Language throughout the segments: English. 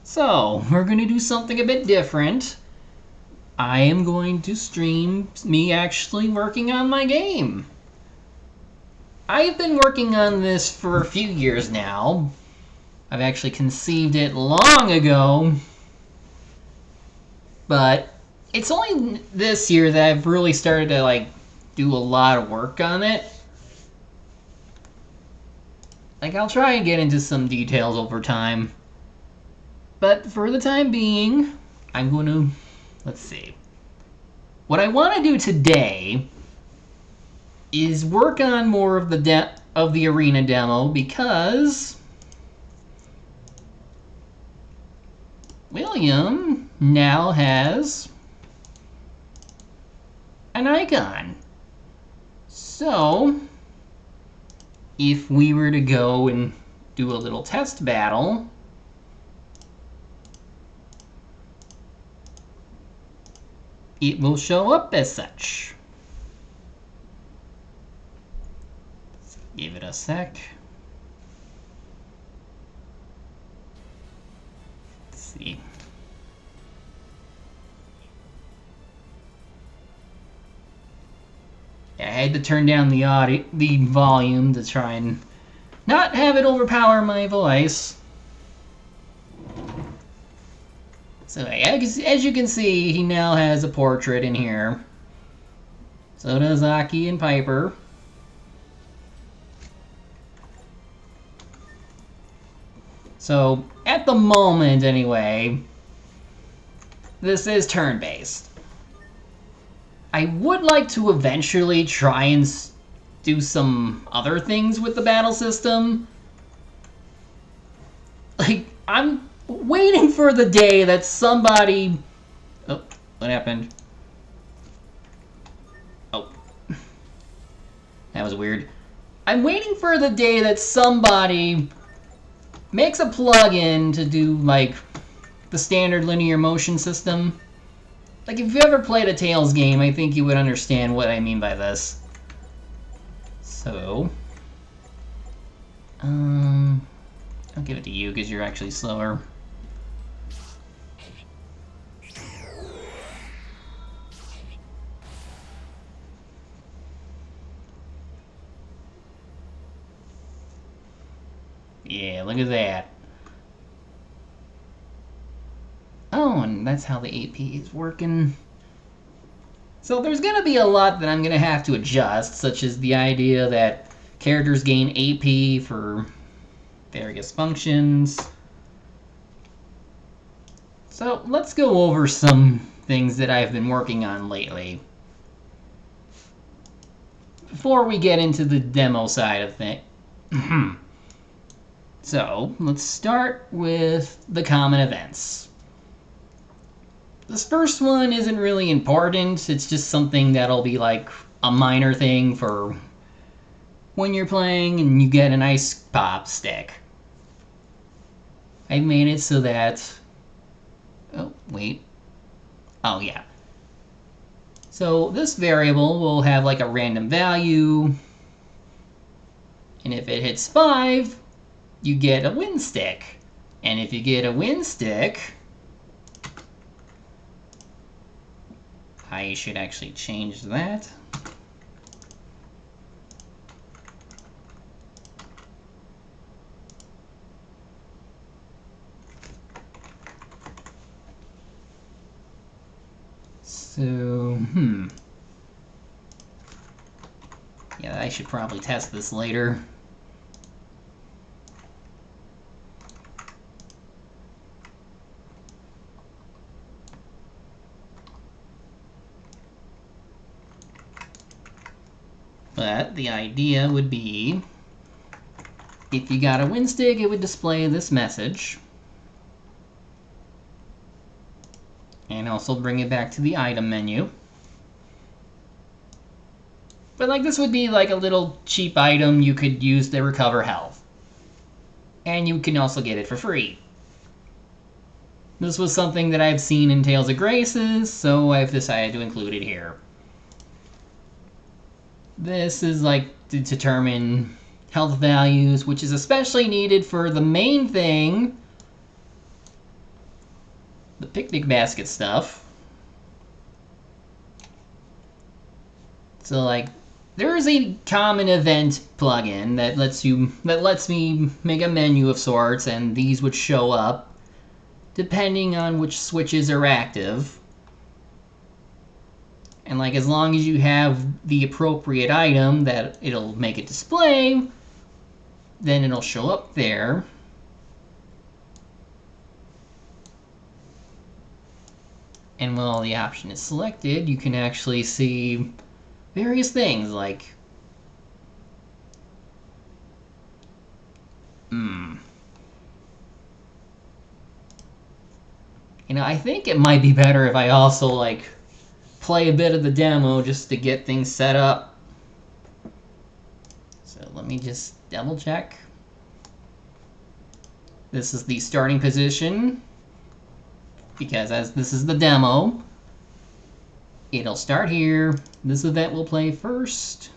So, we're going to do something a bit different. I am going to stream me actually working on my game. I've been working on this for a few years now. I've actually conceived it long ago. But it's only this year that I've really started to do a lot of work on it. I'll try and get into some details over time. But for the time being, I'm going to, let's see. What I want to do today is work on more of the arena demo because William now has an icon. So if we were to go and do a little test battle, it will show up as such. Let's give it a sec. Let's see. I had to turn down the volume to try and not have it overpower my voice. So as you can see, he now has a portrait in here. So does Aki and Piper. So at the moment, anyway, this is turn-based. I would like to eventually try and do some other things with the battle system. I'm waiting for the day that somebody... Oh, what happened? Oh. That was weird. I'm waiting for the day that somebody makes a plugin to do, the standard linear motion system. If you ever played a Tales game, I think you would understand what I mean by this. So... I'll give it to you because you're actually slower. Yeah, look at that. Oh, and that's how the AP is working. So there's going to be a lot that I'm going to have to adjust, such as the idea that characters gain AP for various functions. So let's go over some things that I've been working on lately before we get into the demo side of things. So let's start with the common events. This first one isn't really important. It's just something that'll be like a minor thing for when you're playing and you get an ice pop stick. I made it so that... Oh, wait. Oh, yeah. So this variable will have a random value. And if it hits 5, you get a win stick. And if you get a win stick... I should actually change that. So, yeah, I should probably test this later. But the idea would be, if you got a win stick, it would display this message. And also bring it back to the item menu. But this would be a little cheap item you could use to recover health. And you can also get it for free. This was something that I've seen in Tales of Graces, so I've decided to include it here. This is to determine health values, which is especially needed for the main thing, the picnic basket stuff. So like, there is a common event plugin that lets me make a menu of sorts, and these would show up depending on which switches are active. And like, as long as you have the appropriate item that it'll make it display, then it'll show up there. And while the option is selected, you can actually see various things like you know, I think it might be better if I also like play a bit of the demo just to get things set up. So let me just double check. This is the starting position, because as this is the demo, it'll start here. This event will play first,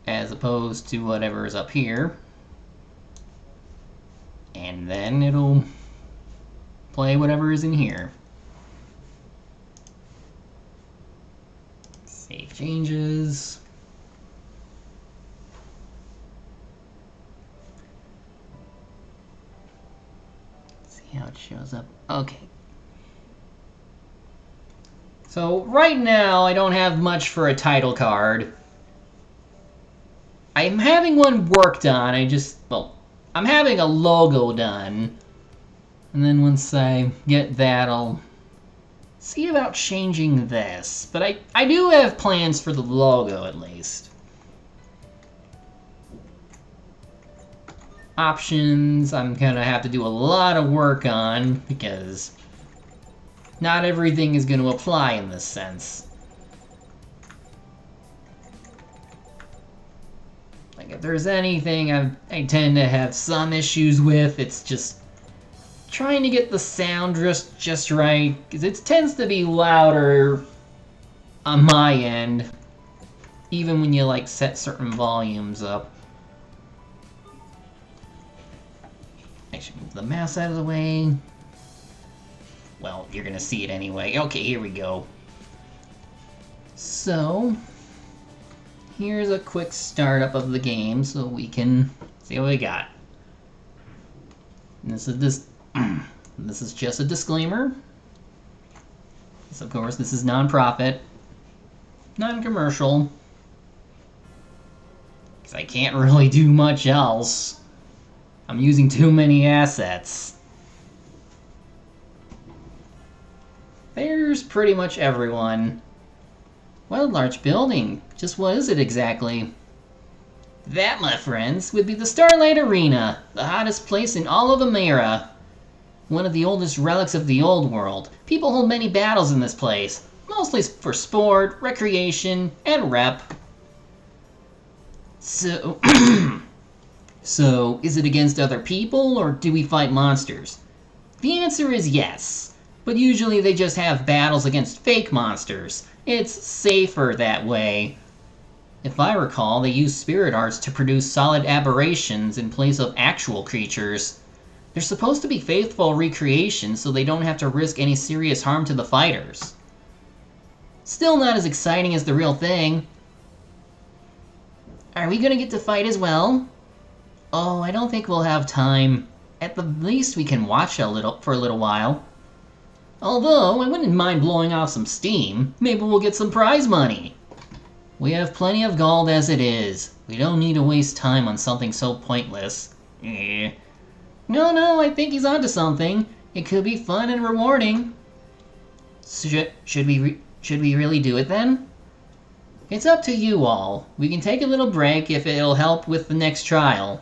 as opposed to whatever is up here. And then it'll play whatever is in here. Save changes. Let's see how it shows up. Okay. So right now I don't have much for a title card. I'm having one worked on. I'm having a logo done. And then once I get that, I'll see about changing this. But I do have plans for the logo, at least. Options, I'm gonna have to do a lot of work on, because not everything is going to apply in this sense. Like, if there's anything I tend to have some issues with, it's just trying to get the sound just right, because it tends to be louder on my end, even when you like set certain volumes up. I should move the mouse out of the way. Well, you're gonna see it anyway. Okay, here we go. So, here's a quick startup of the game so we can see what we got. And this is just a disclaimer. Of course, this is non-profit, non-commercial, because I can't really do much else. I'm using too many assets. There's pretty much everyone. What a large building. Just what is it exactly? That, my friends, would be the Starlight Arena, the hottest place in all of Amira. One of the oldest relics of the old world. People hold many battles in this place, mostly for sport, recreation, and rep. So, is it against other people, or do we fight monsters? The answer is yes. But usually they just have battles against fake monsters. It's safer that way. If I recall, they use spirit arts to produce solid aberrations in place of actual creatures. They're supposed to be faithful recreations, so they don't have to risk any serious harm to the fighters. Still not as exciting as the real thing. Are we gonna get to fight as well? Oh, I don't think we'll have time. At the least we can watch for a little while. Although, I wouldn't mind blowing off some steam. Maybe we'll get some prize money. We have plenty of gold as it is. We don't need to waste time on something so pointless. No, I think he's onto something. It could be fun and rewarding. Should we really do it then? It's up to you all. We can take a little break if it'll help with the next trial.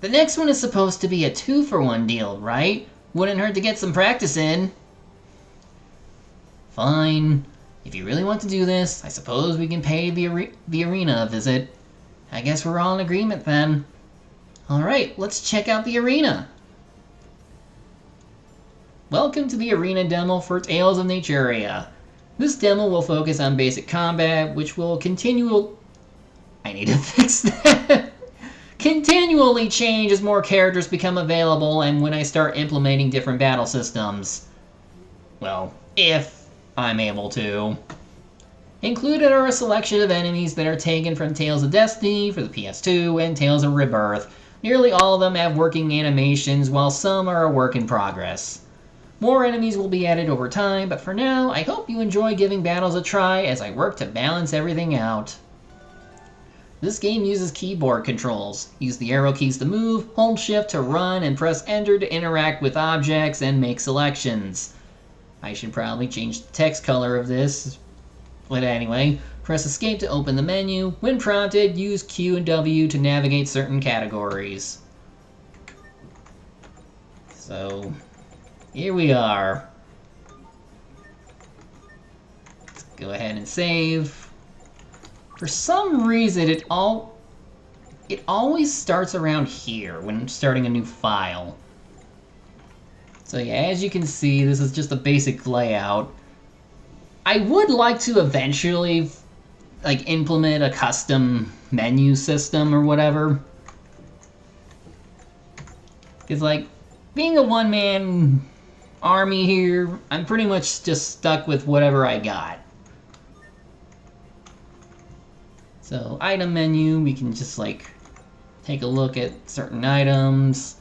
The next one is supposed to be a 2-for-1 deal, right? Wouldn't hurt to get some practice in. Fine. If you really want to do this, I suppose we can pay the arena a visit. I guess we're all in agreement then. Alright, let's check out the arena. Welcome to the arena demo for Tales of Naturia. This demo will focus on basic combat, which will continue... I need to fix that. continually change as more characters become available and when I start implementing different battle systems. Well, if I'm able to. Included are a selection of enemies that are taken from Tales of Destiny for the PS2 and Tales of Rebirth. Nearly all of them have working animations, while some are a work in progress. More enemies will be added over time, but for now, I hope you enjoy giving battles a try as I work to balance everything out. This game uses keyboard controls. Use the arrow keys to move, hold shift to run, and press enter to interact with objects and make selections. I should probably change the text color of this. But anyway, press escape to open the menu. When prompted, use Q and W to navigate certain categories. So, here we are. Let's go ahead and save. For some reason, it always starts around here when starting a new file. So yeah, as you can see, this is just a basic layout. I would like to eventually implement a custom menu system or whatever. Because being a one-man army here, I'm pretty much just stuck with whatever I got. So item menu, we can just take a look at certain items.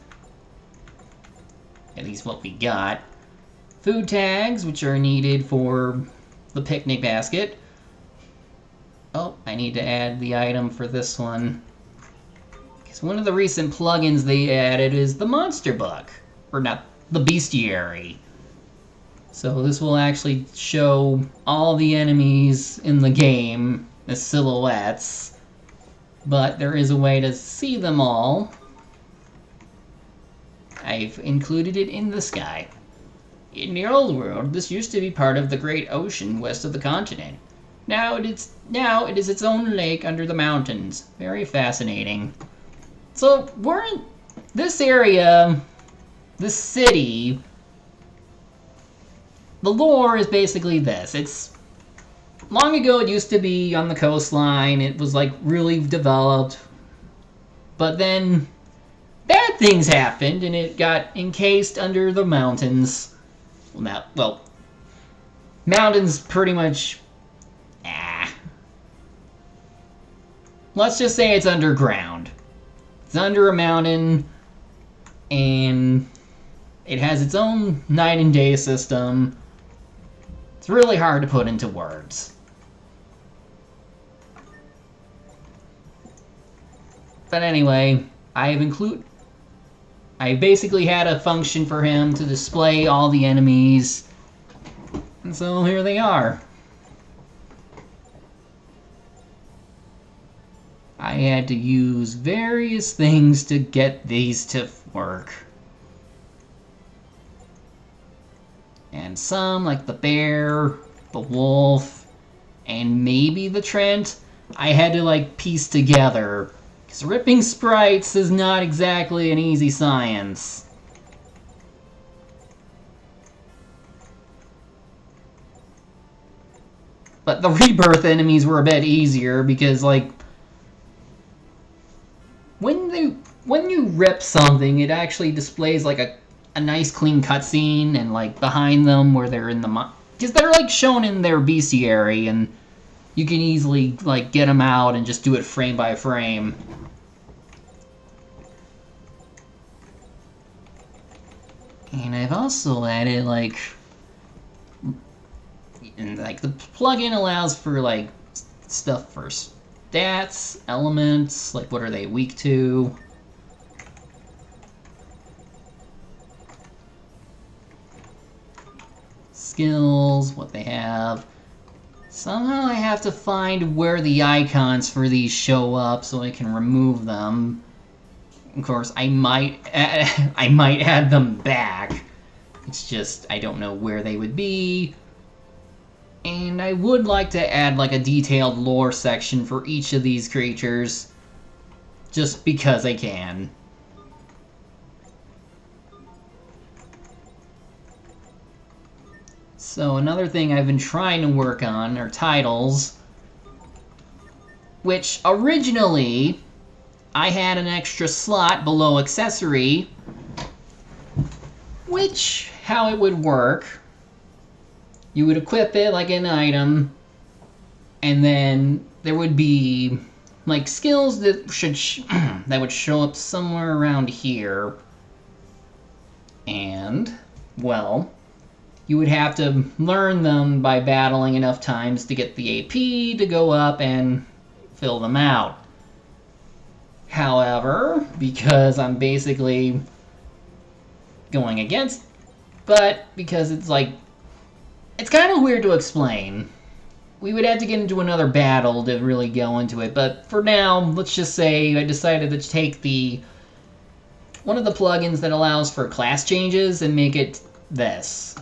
At least what we got. Food tags, which are needed for the picnic basket. Oh, I need to add the item for this one. Because one of the recent plugins they added is the monster book. Or not, the bestiary. So this will actually show all the enemies in the game as silhouettes. But there is a way to see them all. I've included it in the sky. In the old world, this used to be part of the great ocean west of the continent. Now it is its own lake under the mountains. Very fascinating. So we're in this area, this city. The lore is basically this. It's long ago it used to be on the coastline. It was really developed. But then bad things happened and it got encased under the mountains. Well, mountains pretty much... Let's just say it's underground. It's under a mountain, and it has its own night and day system. It's really hard to put into words. But anyway, I basically had a function for him to display all the enemies. And so here they are. I had to use various things to get these to work. And some, like the bear, the wolf, and maybe the Trent, I had to piece together. Because ripping sprites is not exactly an easy science. But the rebirth enemies were a bit easier because when you rip something, it actually displays a nice clean cutscene and behind them where they're in the because they're shown in their bestiary and you can easily get them out and just do it frame by frame. And I've also added the plugin allows for stuff for stats, elements, what are they weak to. Skills, what they have. Somehow I have to find where the icons for these show up so I can remove them. Of course, I might add them back. It's just I don't know where they would be. And I would like to add a detailed lore section for each of these creatures. Just because I can. So another thing I've been trying to work on are titles. Which originally I had an extra slot below accessory, which, how it would work, you would equip it like an item, and then there would be like skills that that would show up somewhere around here. And, well, you would have to learn them by battling enough times to get the AP to go up and fill them out. However, because I'm basically going against, but because it's like, it's kind of weird to explain. We would have to get into another battle to really go into it, but for now, let's just say I decided to take one of the plugins that allows for class changes and make it this.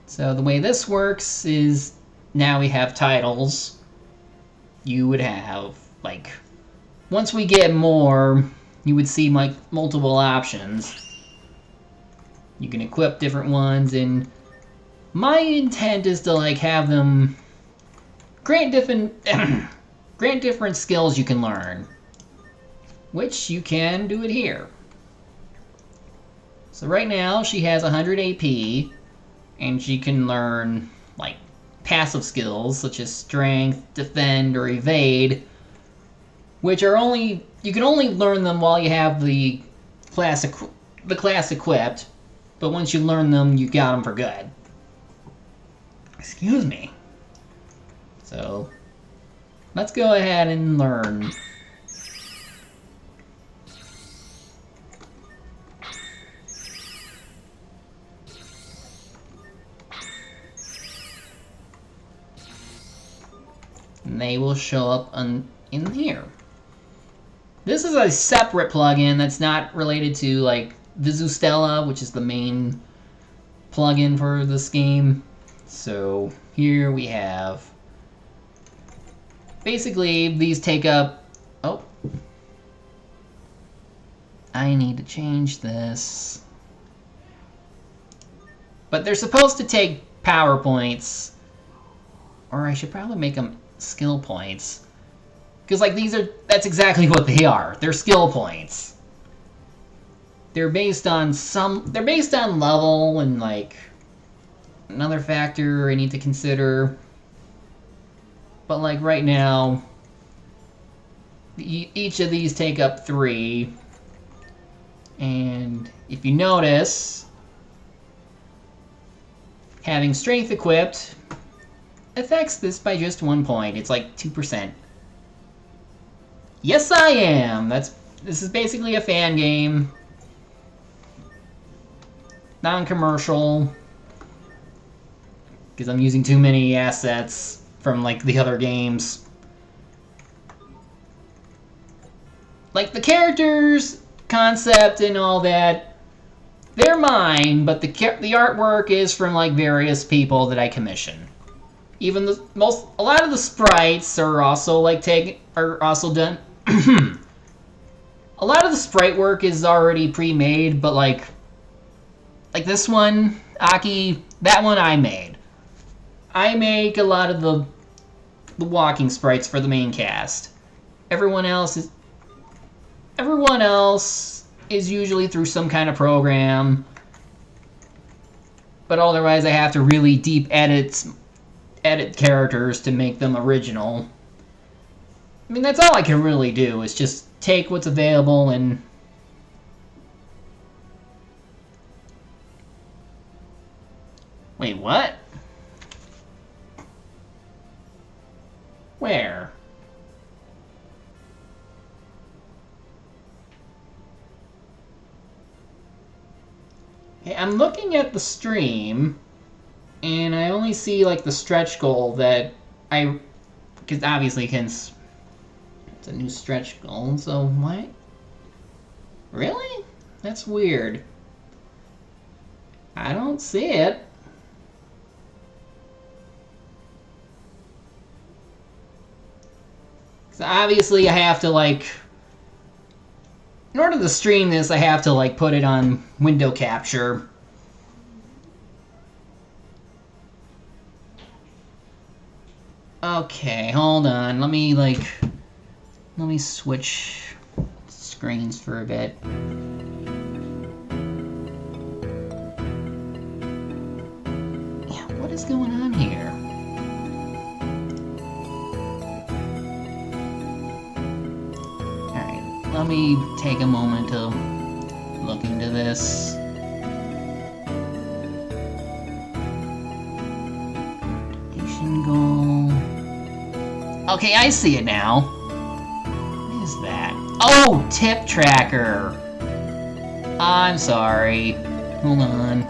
So the way this works is now we have titles. You would have, like, once we get more, you would see like multiple options. You can equip different ones, and my intent is to like have them grant different grant different skills you can learn, which you can do it here. So right now she has 100 AP, and she can learn like passive skills such as strength, defend, or evade, which are you can only learn them while you have the class equipped, but once you learn them, you got them for good. Excuse me. So, let's go ahead and learn. And they will show up in here. This is a separate plugin that's not related to like Vizustella, which is the main plugin for this game. So here we have, basically these take up, oh, I need to change this. But they're supposed to take power points, or I should probably make them skill points. Because like that's exactly what they are. They're skill points. They're based on level and like another factor I need to consider. But like right now, each of these take up 3. And if you notice, having strength equipped affects this by just 1 point. It's like 2%. Yes, I am! This is basically a fan game. Non-commercial. Because I'm using too many assets from like the other games. Like the characters, concept, and all that, they're mine, but the artwork is from like various people that I commission. Even a lot of the sprites are also like done. A lot of the sprite work is already pre-made, but like this one, Aki, that one I made. I make a lot of the walking sprites for the main cast. Everyone else is usually through some kind of program, but otherwise I have to really deep edit characters to make them original. I mean, that's all I can really do, is just take what's available and... Wait, what? Where? Okay, I'm looking at the stream, and I only see, like, the stretch goal that because obviously it's a new stretch goal, so what? Really? That's weird. I don't see it. So obviously I have to, like, in order to stream this, I have to, like, put it on window capture. Okay, hold on. Let me, like... Let me switch screens for a bit. Yeah, what is going on here? Alright, let me take a moment to look into this. Goal. Okay, I see it now. What is that? Oh, tip tracker. I'm sorry. Hold on.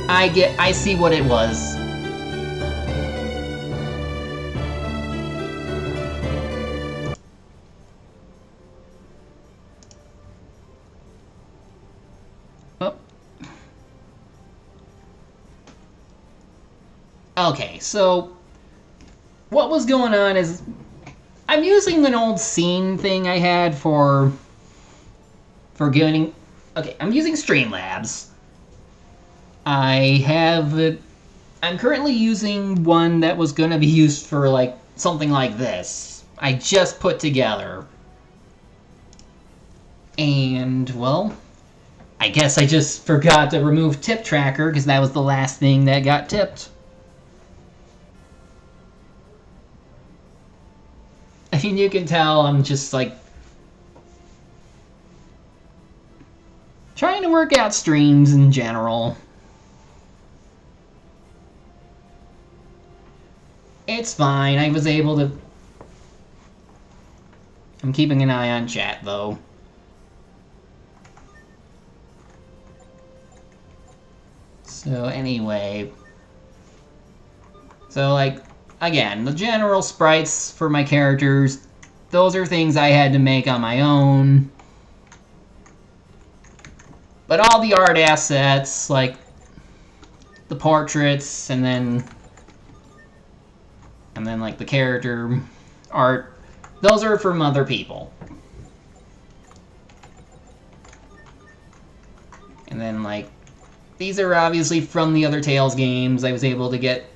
I see what it was. Okay, so what was going on is I'm using an old scene thing I had for getting. Okay, I'm using Streamlabs. I'm currently using one that was going to be used for like something like this. I just put together. And, well, I guess I just forgot to remove tip tracker because that was the last thing that got tipped. I mean, you can tell I'm just, like, trying to work out streams in general. It's fine. I was able to... I'm keeping an eye on chat, though. So, anyway... So, like... Again, the general sprites for my characters, those are things I had to make on my own. But all the art assets, like the portraits, and then like the character art, those are from other people. And then, like, these are obviously from the other Tales games. I was able to get...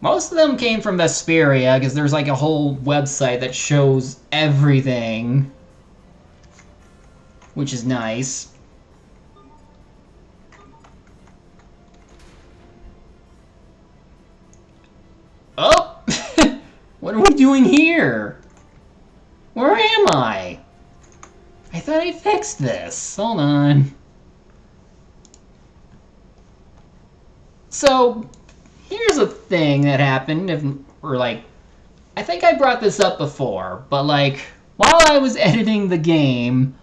Most of them came from Vesperia, because there's like a whole website that shows everything, which is nice. Oh! What are we doing here? Where am I? I thought I fixed this. Hold on. So... Here's a thing that happened, I think I brought this up before, but like, while I was editing the game,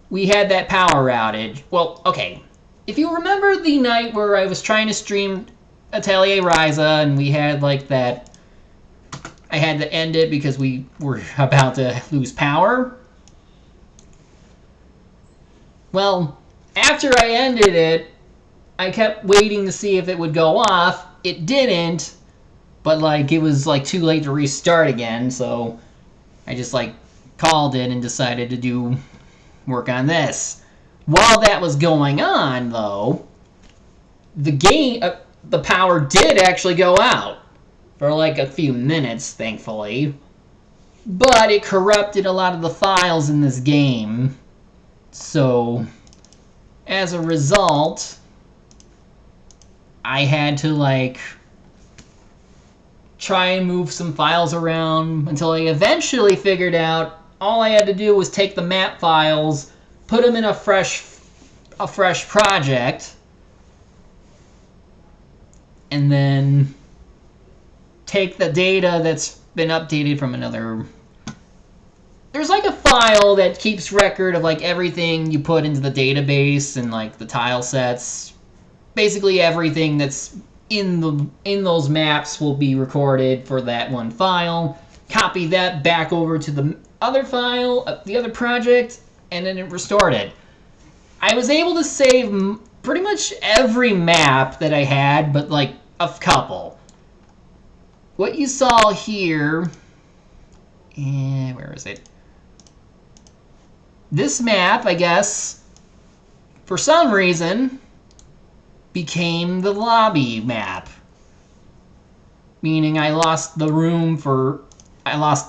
we had that power outage. Well, okay, if you remember the night where I was trying to stream Atelier Ryza, and we had like that, I had to end it because we were about to lose power? Well, after I ended it, I kept waiting to see if it would go off. It didn't, but like it was like too late to restart again, so I just like called it and decided to do work on this. While that was going on, though, the power did actually go out for like a few minutes, thankfully, but it corrupted a lot of the files in this game. So as a result, I had to, like, try and move some files around until I eventually figured out all I had to do was take the map files, put them in a fresh project, and then take the data that's been updated from another... There's, like, a file that keeps record of, like, everything you put into the database and, like, the tile sets. Basically everything that's in those maps will be recorded for that one file. Copy that back over to the other file, the other project, and then it restored it. I was able to save pretty much every map that I had, but like a couple. What you saw here, where is it? This map, I guess, for some reason, became the lobby map. Meaning I lost the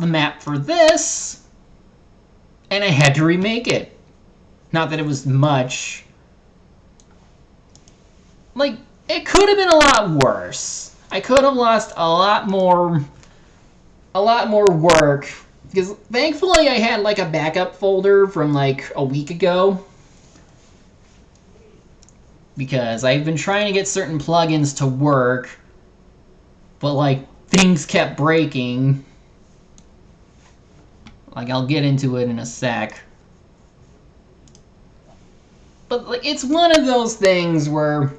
map for this, and I had to remake it. Not that it was much. Like, it could have been a lot worse. I could have lost a lot more work, because thankfully I had like a backup folder from like a week ago, because I've been trying to get certain plugins to work, but like things kept breaking. Like, I'll get into it in a sec. But like, it's one of those things where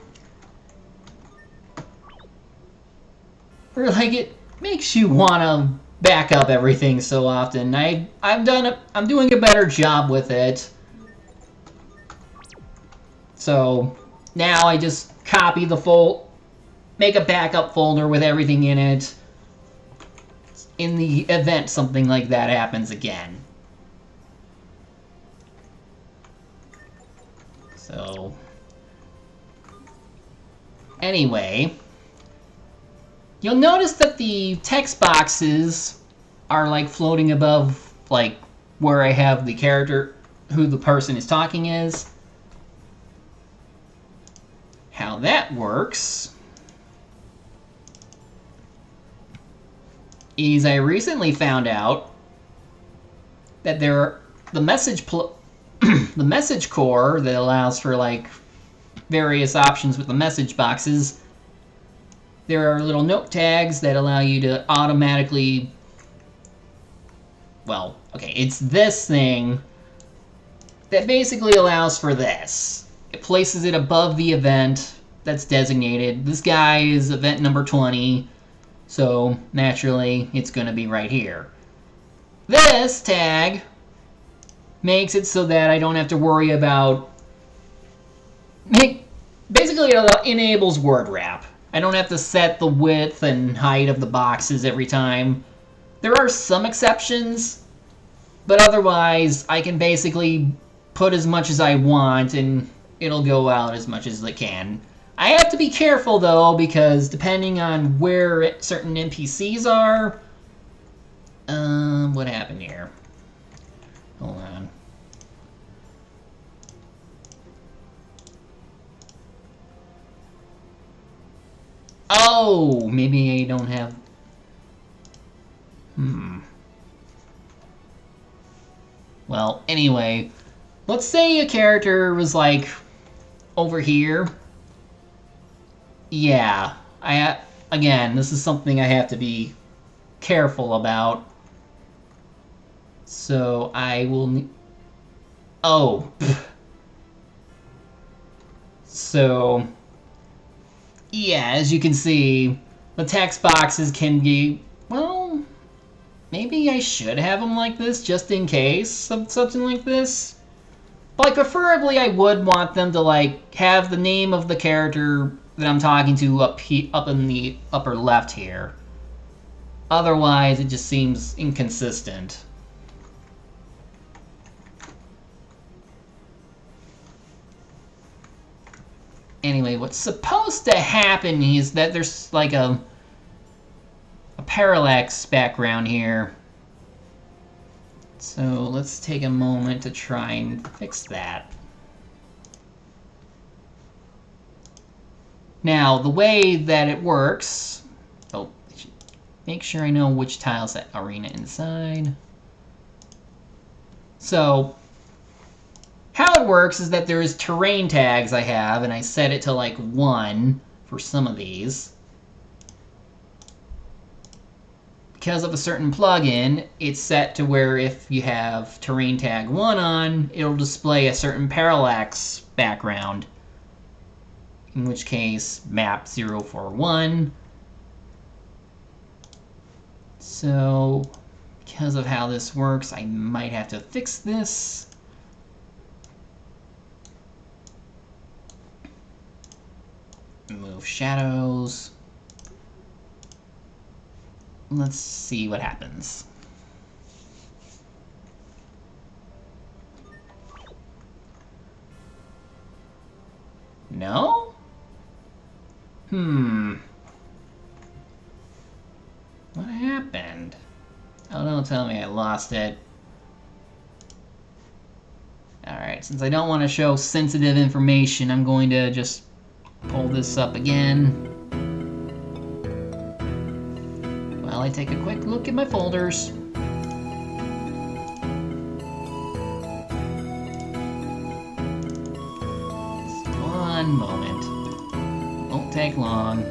like it makes you want to back up everything so often. I'm doing a better job with it. So now I just copy the make a backup folder with everything in it, in the event something like that happens again. So anyway, you'll notice that the text boxes are like floating above like where I have the character, who the person is talking is. How that works is I recently found out that the message core that allows for like various options with the message boxes. There are little note tags that allow you to automatically, well, okay, it's this thing that basically allows for this. It places it above the event that's designated. This guy is event number 20, so naturally it's going to be right here. This tag makes it so that I don't have to worry about... Basically, it enables word wrap. I don't have to set the width and height of the boxes every time. There are some exceptions, but otherwise I can basically put as much as I want and it'll go out as much as it can. I have to be careful though, because depending on where certain NPCs are... what happened here? Hold on. Oh, maybe I don't have... Well, anyway, let's say a character was like over here. Yeah, again, this is something I have to be careful about. So I will... Oh. So... yeah, as you can see, the text boxes can be, well, maybe I should have them like this just in case something like this. But like, preferably I would want them to like have the name of the character that I'm talking to up in the upper left here. Otherwise, it just seems inconsistent. Anyway, what's supposed to happen is that there's like a parallax background here. So let's take a moment to try and fix that. Now, the way that it works... Oh, make sure I know which tile's that arena inside. So... how it works is that there's terrain tags I have, and I set it to like 1 for some of these. Because of a certain plugin, it's set to where if you have terrain tag 1 on, it'll display a certain parallax background. In which case, map 041. So, because of how this works, I might have to fix this. Move shadows. Let's see what happens. No? What happened? Oh, don't tell me I lost it. Alright, since I don't want to show sensitive information, I'm going to just pull this up again. While I take a quick look at my folders. Just one moment. Won't take long.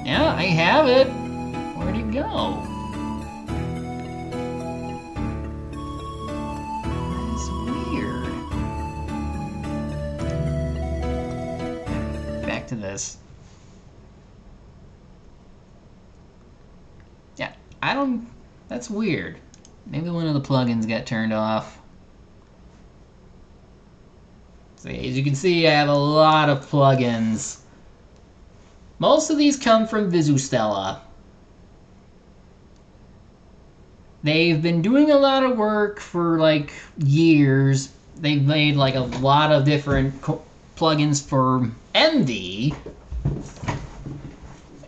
Yeah, I have it. Where'd it go? That's weird. Back to this. Yeah, I don't... That's weird. Maybe one of the plugins got turned off. So as you can see, I have a lot of plugins. Most of these come from Visustella. They've been doing a lot of work for like years. They've made like a lot of different plugins for MD,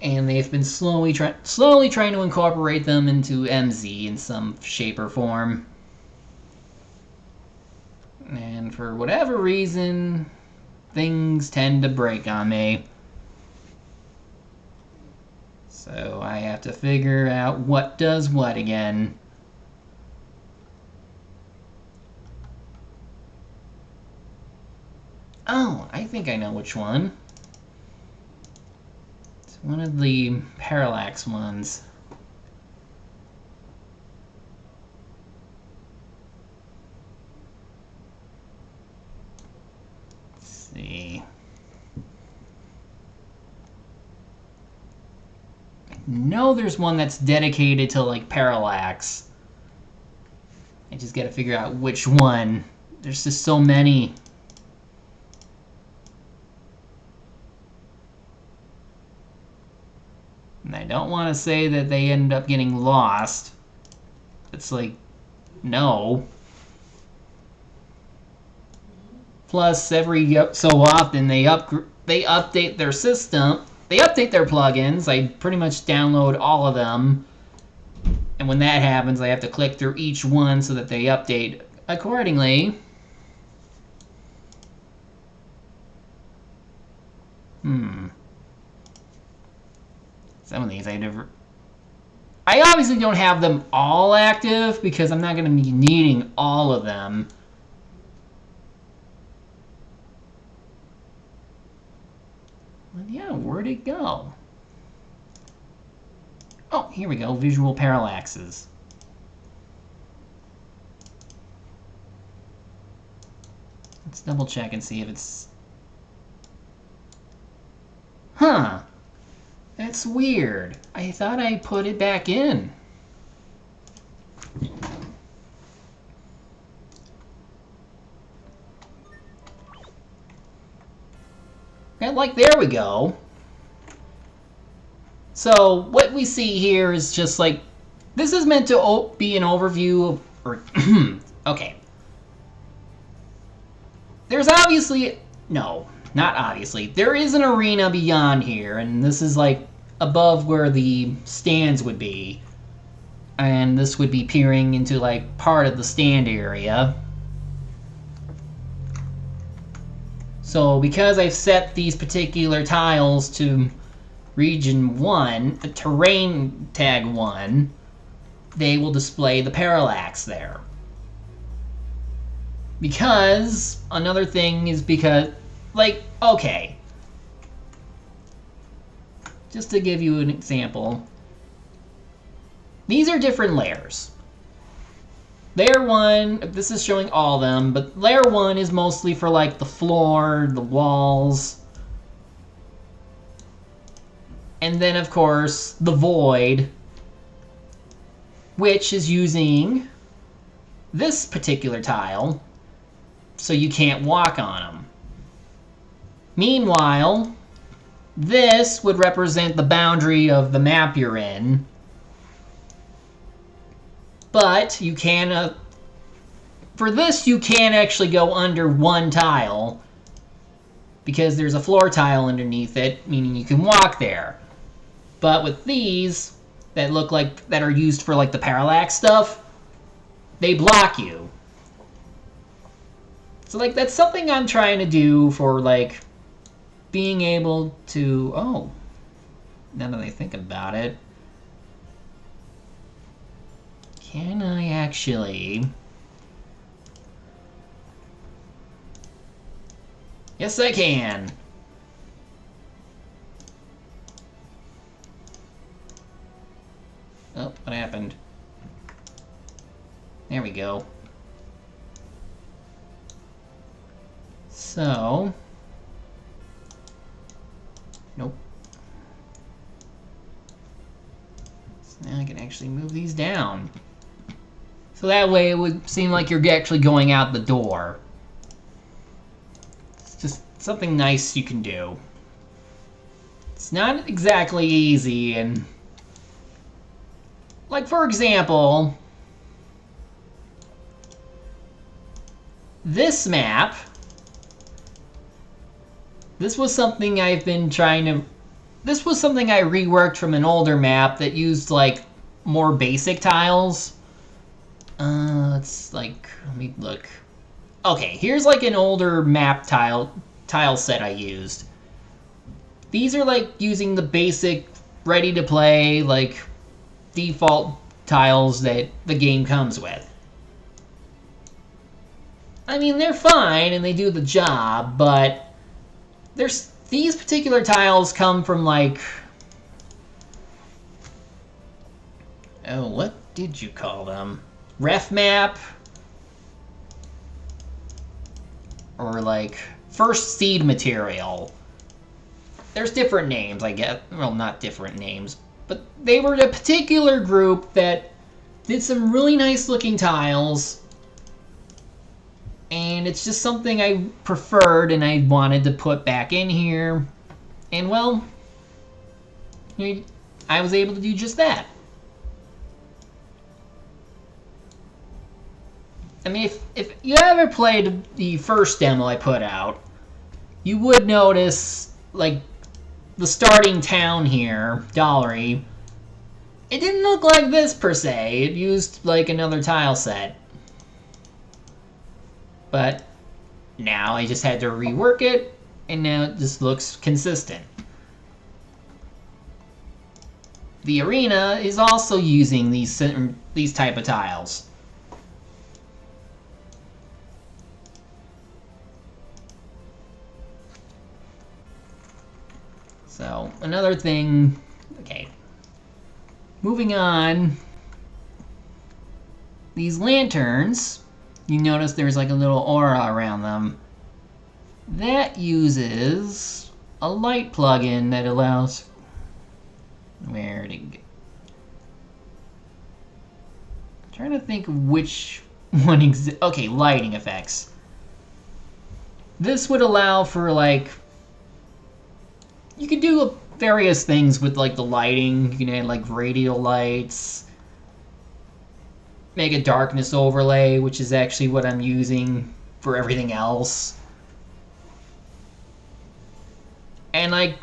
and they've been slowly trying to incorporate them into MZ in some shape or form. And for whatever reason, things tend to break on me. So I have to figure out what does what again. Oh, I think I know which one. It's one of the parallax ones. Let's see. No, there's one that's dedicated to like parallax. I just gotta figure out which one. There's just so many. And I don't want to say that they end up getting lost. It's like, no. Plus, every so often they update their system. They update their plugins. I pretty much download all of them. And when that happens, I have to click through each one so that they update accordingly. Some of these I obviously don't have them all active because I'm not going to be needing all of them. But yeah, where'd it go? Oh, here we go. Visual parallaxes. Let's double check and see if it's... Huh. That's weird. I thought I put it back in. And like, there we go. So what we see here is just like, this is meant to be an overview of, or okay. There's obviously, no, not obviously. There is an arena beyond here, and this is like above where the stands would be. And this would be peering into like part of the stand area. So because I've set these particular tiles to region 1, terrain tag 1, they will display the parallax there. Because, another thing is because, like, okay. Just to give you an example. These are different layers. Layer 1, this is showing all of them, but layer 1 is mostly for like the floor, the walls. And then of course, the void, which is using this particular tile, so you can't walk on them. Meanwhile, this would represent the boundary of the map you're in. But you can, for this, you can actually go under one tile. because there's a floor tile underneath it, meaning you can walk there. But with these that look like that are used for like the parallax stuff, they block you. So like that's something I'm trying to do for like being able to, oh, now that I think about it, can I actually, yes I can. Oh, what happened? There we go. So, nope. So now I can actually move these down. So that way it would seem like you're actually going out the door. It's just something nice you can do. It's not exactly easy, and like for example, this map, this was something I've been trying to, this was something I reworked from an older map that used like more basic tiles. Let's like, let me look. Okay, here's like an older map tile set I used. These are like using the basic ready to play like default tiles that the game comes with. I mean, they're fine and they do the job, but there's these particular tiles come from like, oh, what did you call them? Ref map, or like first seed material. There's different names, I guess. Well, not different names, but they were a particular group that did some really nice looking tiles, and it's just something I preferred and I wanted to put back in here, and well, I was able to do just that. I mean, if you ever played the first demo I put out, you would notice, like, the starting town here, Dollery, it didn't look like this per se. It used, like, another tile set. But now I just had to rework it, and now it just looks consistent. The arena is also using these type of tiles. So, another thing, okay, moving on, these lanterns, you notice there's like a little aura around them. That uses a light plugin that allows, where to get, I'm trying to think which one okay, lighting effects. This would allow for like, you could do various things with like the lighting. You can add like radial lights, make a darkness overlay, which is actually what I'm using for everything else. And like,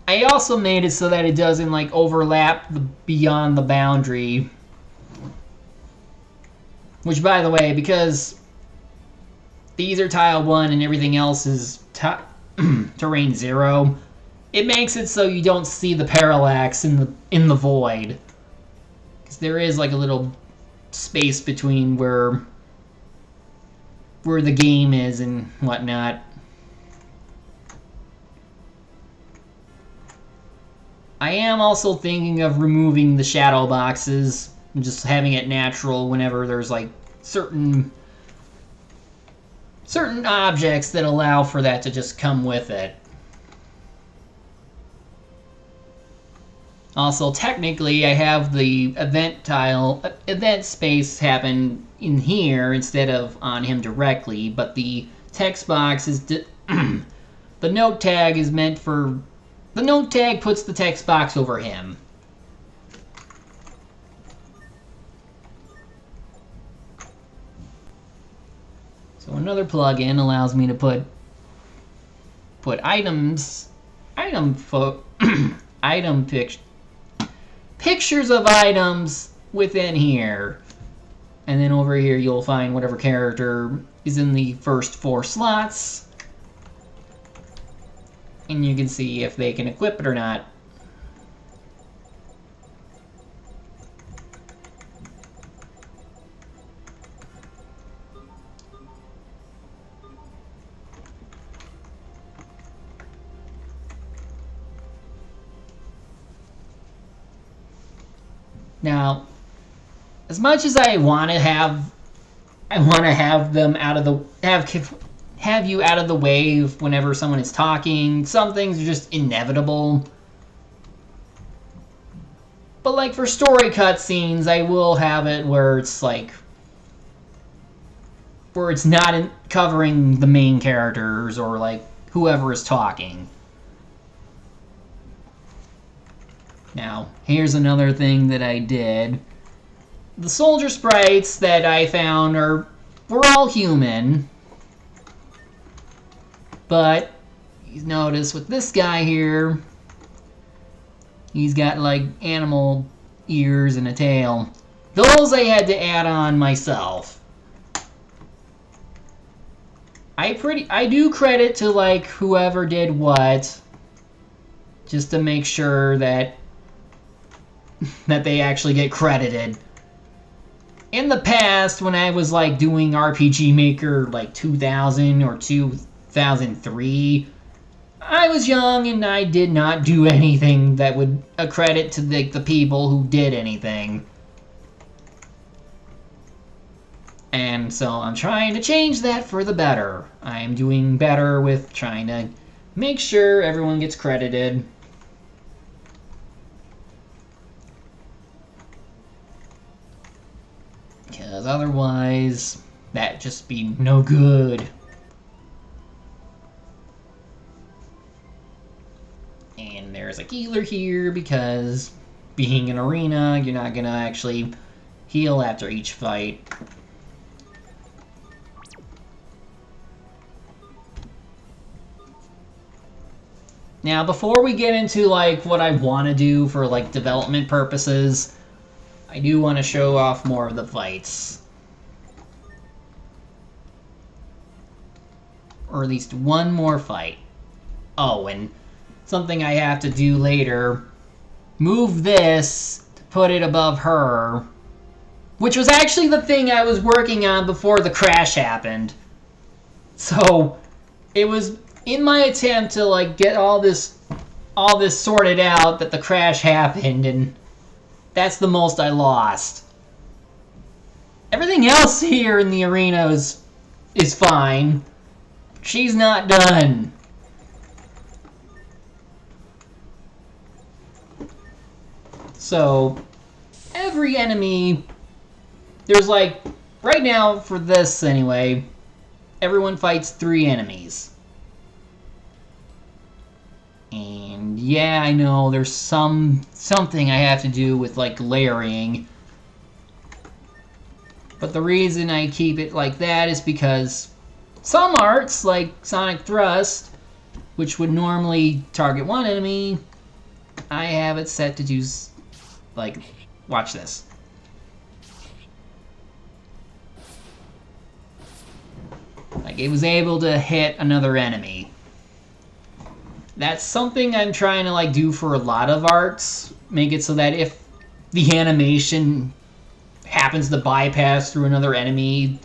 I also made it so that it doesn't like overlap beyond the boundary. Which, by the way, because these are tile 1 and everything else is terrain 0, it makes it so you don't see the parallax in the void, because there is like a little space between where the game is and whatnot. I am also thinking of removing the shadow boxes and just having it natural whenever there's like certain objects that allow for that to just come with it. Also, technically, I have the event space happen in here instead of on him directly, but the text box is, the note tag is meant for, the note tag puts the text box over him. So another plugin allows me to put put items, pictures of items within here. And then over here you'll find whatever character is in the first 4 slots. And you can see if they can equip it or not. Now, as much as I want to have them out of the have you out of the way whenever someone is talking. Some things are just inevitable. But like for story cutscenes, I will have it where it's like where it's not covering the main characters or like whoever is talking. Now, here's another thing that I did. The soldier sprites that I found were all human. But you notice with this guy here, he's got like animal ears and a tail. Those I had to add on myself. I do credit to like whoever did what, just to make sure that they actually get credited. In the past, when I was like doing RPG Maker like 2000 or 2003, I was young and I did not do anything that would accredit to the people who did anything. And so I'm trying to change that for the better. I'm doing better with trying to make sure everyone gets credited. Because otherwise, that'd just be no good. And there's a healer here because being an arena, you're not gonna actually heal after each fight. Now, before we get into like what I want to do for like development purposes, I do want to show off more of the fights. Or at least one more fight. Oh, and something I have to do later. Move this to put it above her. Which was actually the thing I was working on before the crash happened. So, it was in my attempt to like get all this sorted out that the crash happened, and that's the most I lost. Everything else here in the arena is fine. She's not done. So, every enemy, there's like, right now for this anyway, everyone fights 3 enemies. And yeah, I know there's something I have to do with like layering. But the reason I keep it like that is because some arts, like Sonic Thrust, which would normally target 1 enemy, I have it set to do, like, watch this. Like, it was able to hit another enemy. That's something I'm trying to like do for a lot of arts. Make it so that if the animation happens to bypass through another enemy,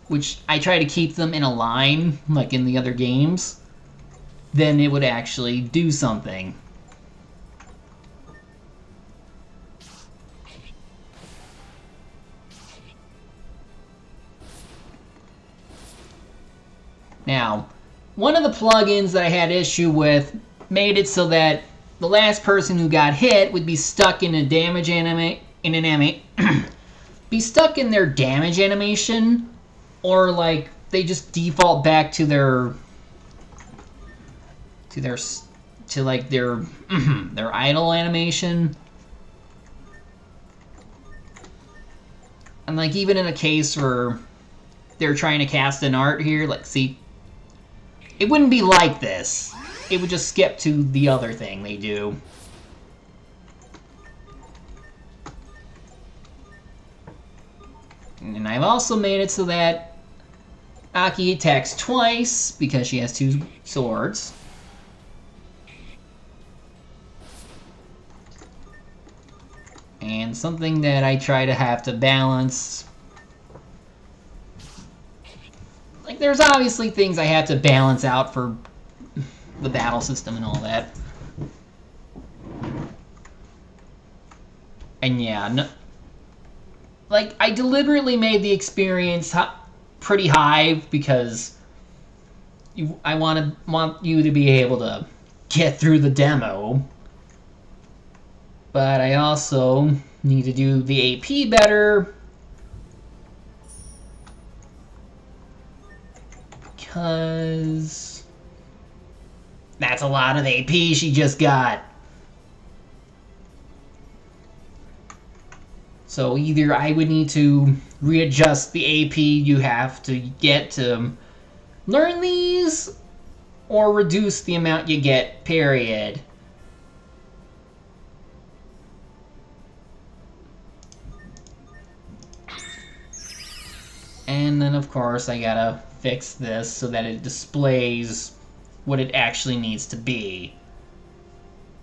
which I try to keep them in a line, like in the other games, then it would actually do something. Now, one of the plugins that I had issue with made it so that the last person who got hit would be stuck in a damage be stuck in their damage animation, or like they just default back to their idle animation. And like even in a case where they're trying to cast an art here, like see, it wouldn't be like this. It would just skip to the other thing they do. And I've also made it so that Aki attacks twice because she has 2 swords. And something that I try to have to balance. Like, there's obviously things I have to balance out for the battle system and all that. And yeah, no, like, I deliberately made the experience pretty high because I want you to be able to get through the demo. But I also need to do the AP better because that's a lot of AP she just got. So either I would need to readjust the AP you have to get to learn these, or reduce the amount you get, period. And then, of course, I gotta fix this so that it displays what it actually needs to be.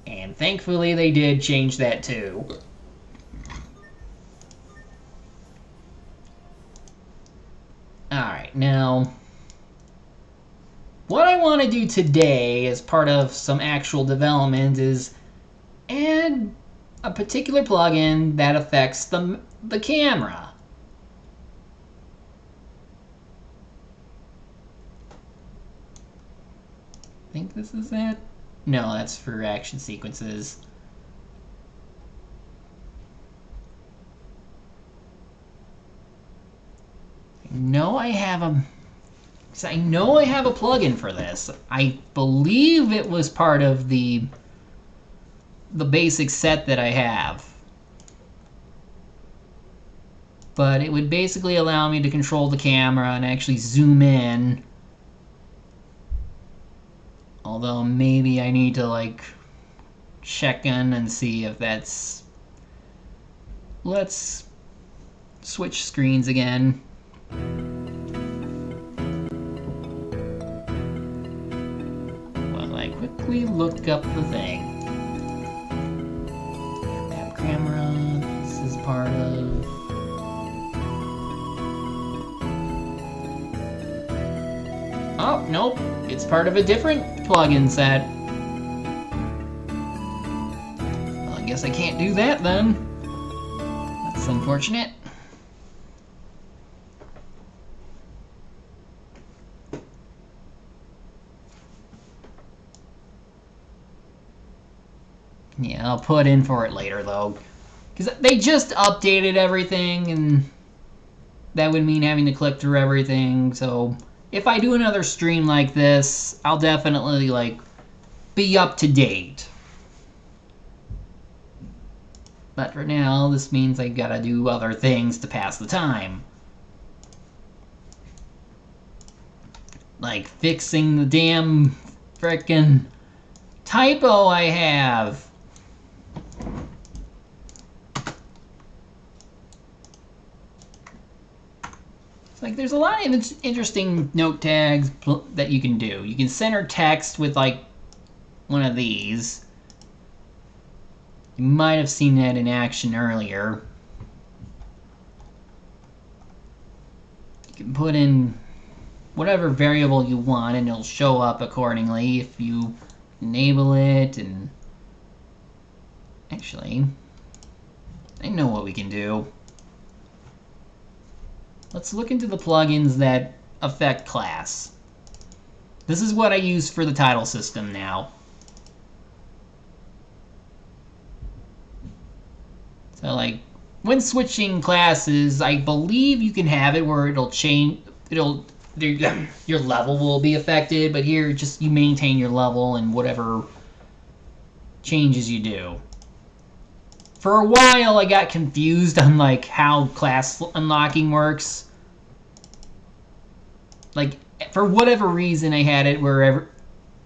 And thankfully, they did change that too. Alright, now, what I want to do today as part of some actual development is add a particular plugin that affects the camera. I think this is it. No, that's for action sequences. I know I have a plugin for this. I believe it was part of the basic set that I have. But it would basically allow me to control the camera and actually zoom in. Although maybe I need to like check in and see if that's... Let's switch screens again. While I quickly look up the thing. Map camera, this is part of... Oh, nope. It's part of a different plugin set. Well, I guess I can't do that then. That's unfortunate. Yeah, I'll put in for it later, though. Because they just updated everything, and that would mean having to click through everything, so... If I do another stream like this, I'll definitely, like, be up to date. But for now, this means I gotta do other things to pass the time. Like fixing the damn frickin' typo I have. Like, there's a lot of interesting note tags that you can do. You can center text with, like, one of these. You might have seen that in action earlier. You can put in whatever variable you want, and it'll show up accordingly if you enable it. And actually, I know what we can do. Let's look into the plugins that affect class. This is what I use for the title system now. So, like, when switching classes, I believe you can have it where it'll change, your level will be affected, but here, just you maintain your level and whatever changes you do. For a while, I got confused on, like, how class unlocking works. Like, For whatever reason, I had it where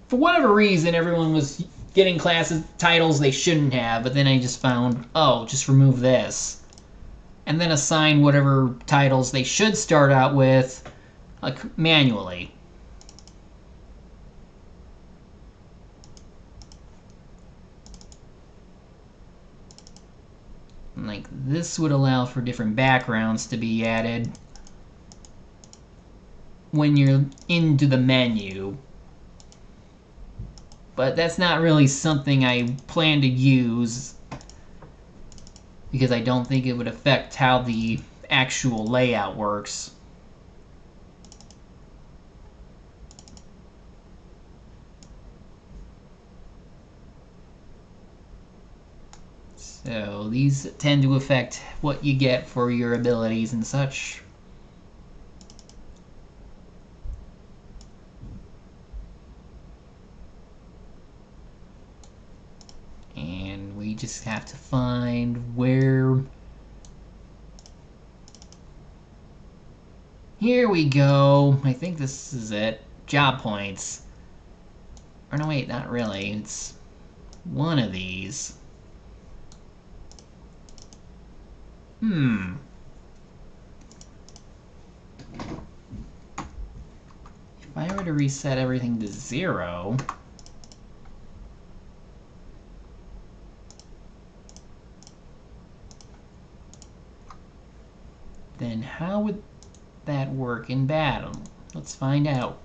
for whatever reason, everyone was getting classes titles they shouldn't have, but then I just found, oh, just remove this. And then assign whatever titles they should start out with, like, manually. Like, this would allow for different backgrounds to be added when you're into the menu. But that's not really something I plan to use because I don't think it would affect how the actual layout works. So these tend to affect what you get for your abilities and such. And we just have to find where... Here we go. I think this is it. Job points. Or no, wait, not really. It's one of these. If I were to reset everything to 0... then how would that work in battle? Let's find out.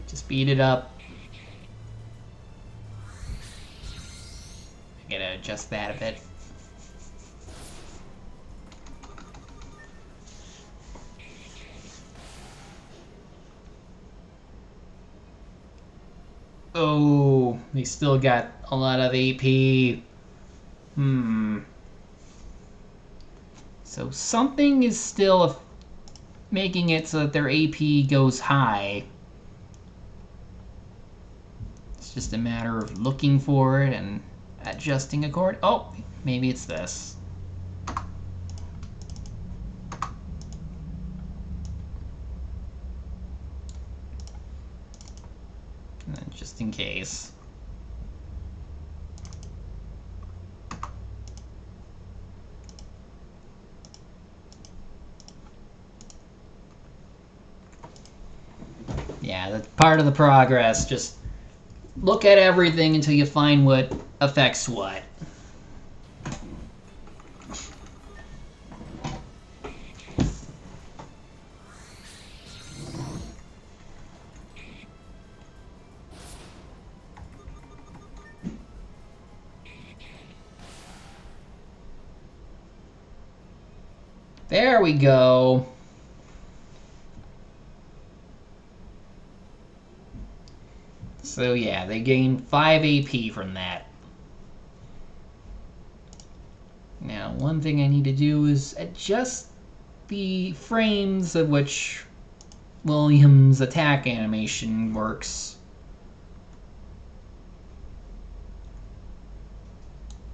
Just speed it up. I gotta adjust that a bit. Oh, they still got a lot of AP. So something is still making it so that their AP goes high. It's just a matter of looking for it and adjusting accordingly. Oh, maybe it's this. Just in case. Yeah, that's part of the progress. Just look at everything until you find what affects what. There we go. So yeah, they gain 5 AP from that. Now, one thing I need to do is adjust the frames at which William's attack animation works.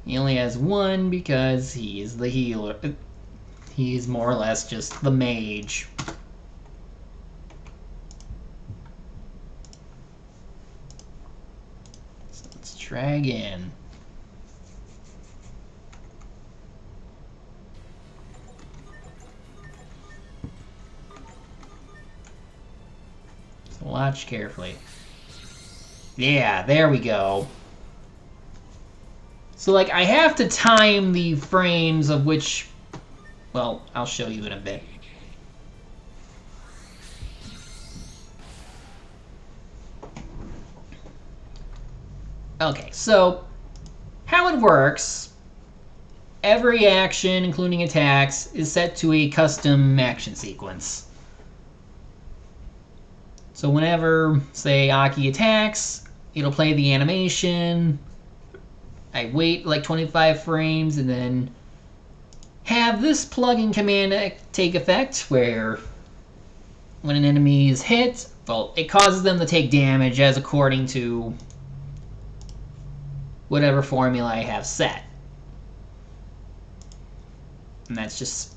He only has 1 because he is the healer. He's more or less just the mage. So let's drag in. So watch carefully. Yeah, there we go. So, like, I have to time the frames of which... Well, I'll show you in a bit. Okay, so how it works, every action, including attacks, is set to a custom action sequence. So whenever, say, Aki attacks, it'll play the animation. I wait like 25 frames and then have this plugin command take effect where when an enemy is hit, well, it causes them to take damage as according to whatever formula I have set. And that's just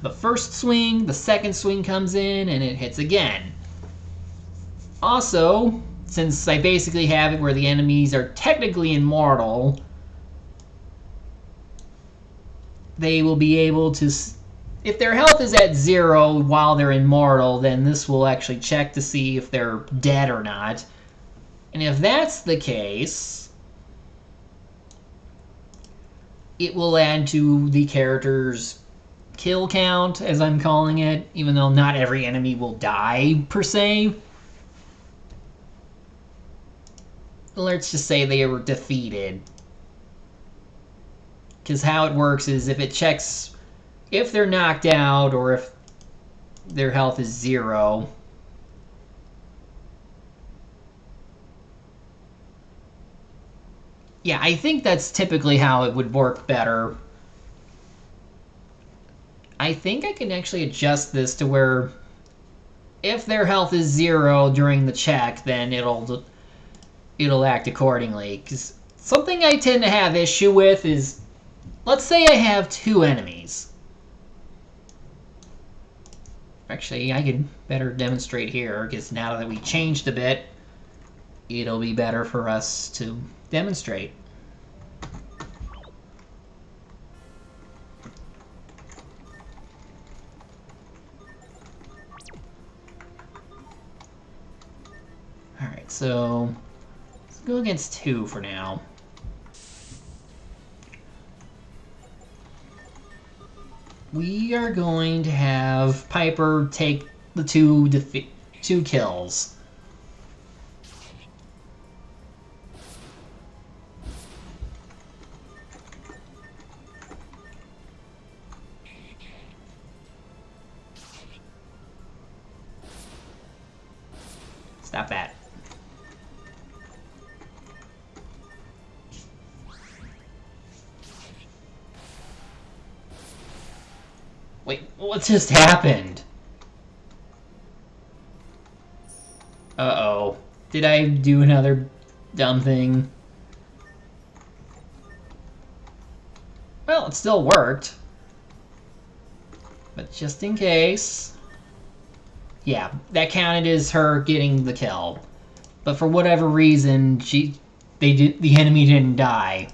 the first swing. The second swing comes in and it hits again. Also, since I basically have it where the enemies are technically immortal, they will be able to... If their health is at 0 while they're immortal, then this will actually check to see if they're dead or not. And if that's the case, it will add to the character's kill count, as I'm calling it, even though not every enemy will die, per se. Let's just say they were defeated. Because how it works is if it checks if they're knocked out or if their health is 0. Yeah, I think that's typically how it would work better. I think I can actually adjust this to where if their health is 0 during the check, then it'll act accordingly. Because something I tend to have issue with is, let's say I have 2 enemies. Actually, I could better demonstrate here, because now that we changed a bit, it'll be better for us to demonstrate. Alright, so let's go against 2 for now. We are going to have Piper take the 2 kills. Stop that. Wait, what just happened? Uh-oh. Did I do another dumb thing? Well, it still worked. But just in case... Yeah, that counted as her getting the kill. But for whatever reason, the enemy didn't die.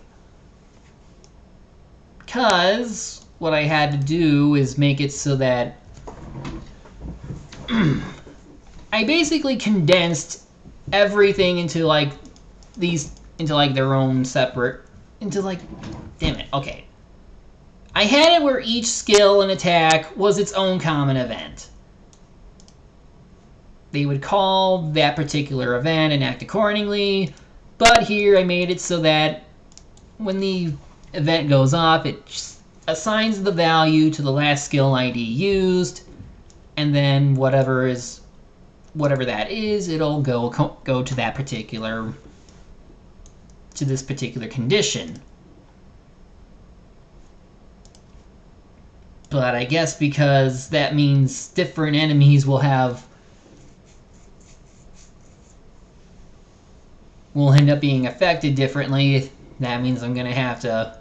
Because what I had to do is make it so that I basically condensed everything into like their own separate damn it, okay. I had it where each skill and attack was its own common event. They would call that particular event and act accordingly, but here I made it so that when the event goes off, it assigns the value to the last skill ID used, and then whatever that is, it'll go to that particular this particular condition. But I guess because that means different enemies will end up being affected differently, that means I'm going to have to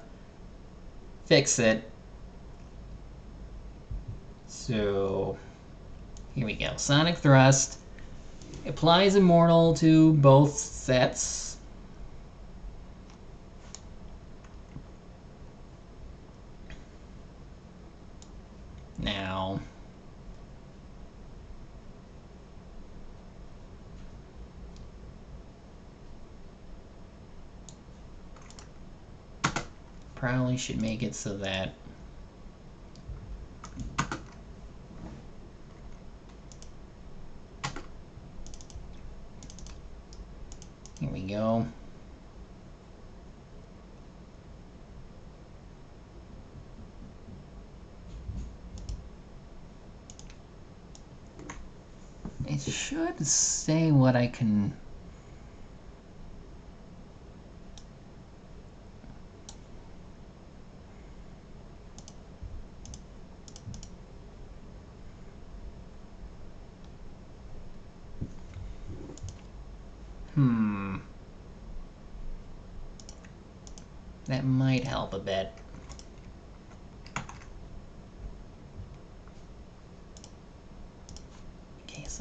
fix it. So, here we go. Sonic Thrust applies Immortal to both sets. Now, probably should make it so that here we go. It should say what I can... That might help a bit.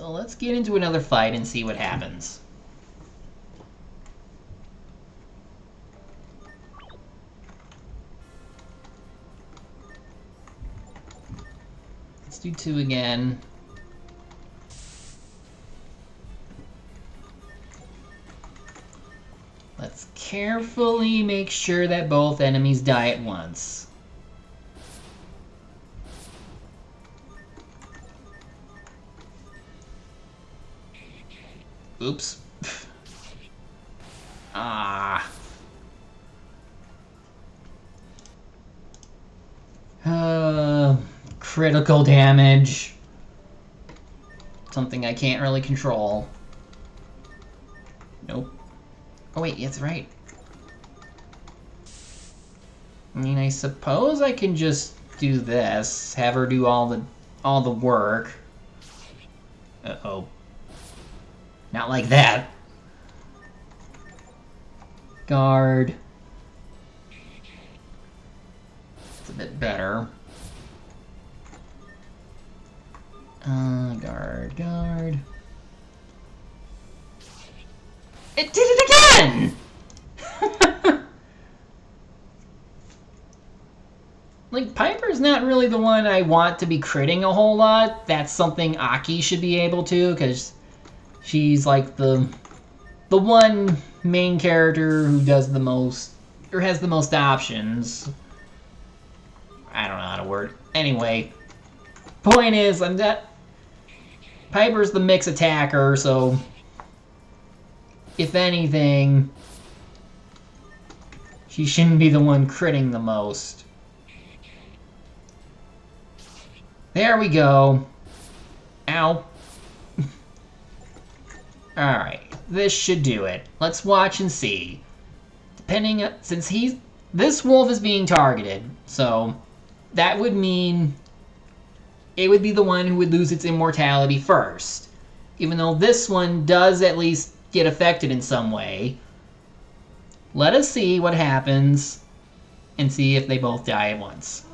So let's get into another fight and see what happens. Let's do 2 again. Let's carefully make sure that both enemies die at once. Oops. Ah. Critical damage. Something I can't really control. Nope. Oh wait, that's right. I mean, I suppose I can just do this. Have her do all the work. Uh-oh. Not like that. Guard. It's a bit better. Guard. It did it again! Like, Piper's not really the one I want to be critting a whole lot. That's something Aki should be able to, because she's like the one main character who does the most, or has the most options. I don't know how to word. Anyway, point is, Piper's the mix attacker, so if anything, she shouldn't be the one critting the most. There we go. Ow. Alright, this should do it. Let's watch and see. Since this wolf is being targeted, so that would mean it would be the one who would lose its immortality first. Even though this one does at least get affected in some way. Let us see what happens and see if they both die at once.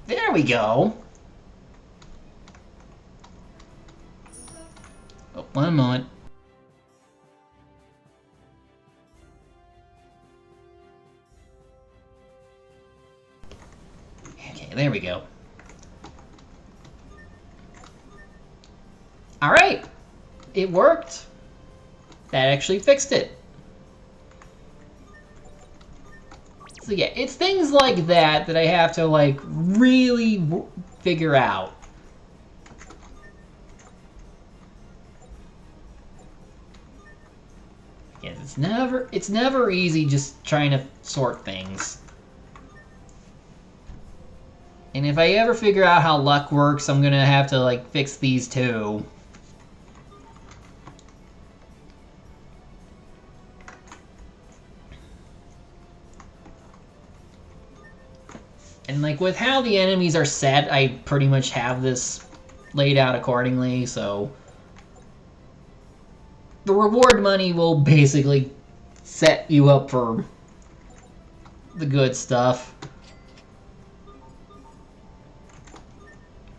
There we go. Oh, one moment. Okay, there we go. Alright! It worked! That actually fixed it. So yeah, it's things like that that I have to, like, really figure out. Again, it's never easy just trying to sort things. And if I ever figure out how luck works, I'm gonna have to, like, fix these too. And, like, with how the enemies are set, I pretty much have this laid out accordingly, so the reward money will basically set you up for the good stuff.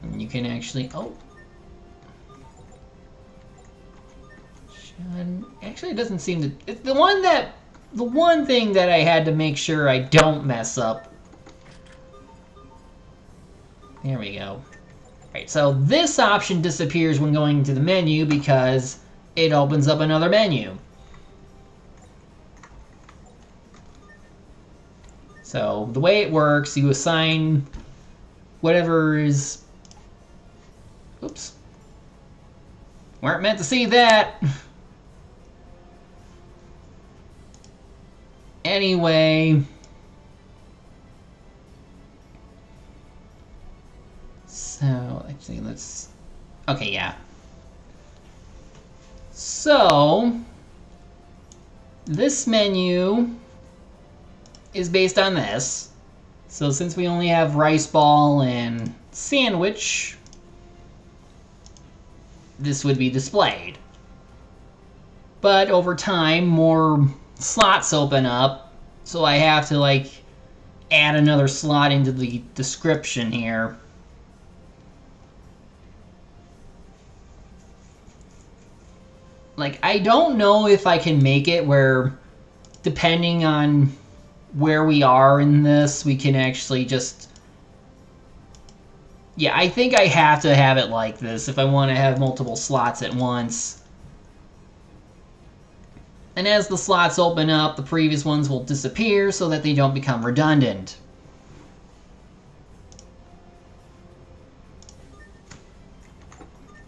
And you can actually... Oh. Actually, it doesn't seem to... It's the one thing that I had to make sure I don't mess up. There we go. Alright, so this option disappears when going to the menu because it opens up another menu. So the way it works, you assign whatever is... Oops. Weren't meant to see that. Anyway... So, actually, let's... Okay, yeah. So, this menu is based on this. So, since we only have rice ball and sandwich, this would be displayed. But over time, more slots open up, so I have to, like, add another slot into the description here. Like, I don't know if I can make it where, depending on where we are in this, we can actually just... Yeah, I think I have to have it like this if I want to have multiple slots at once. And as the slots open up, the previous ones will disappear so that they don't become redundant.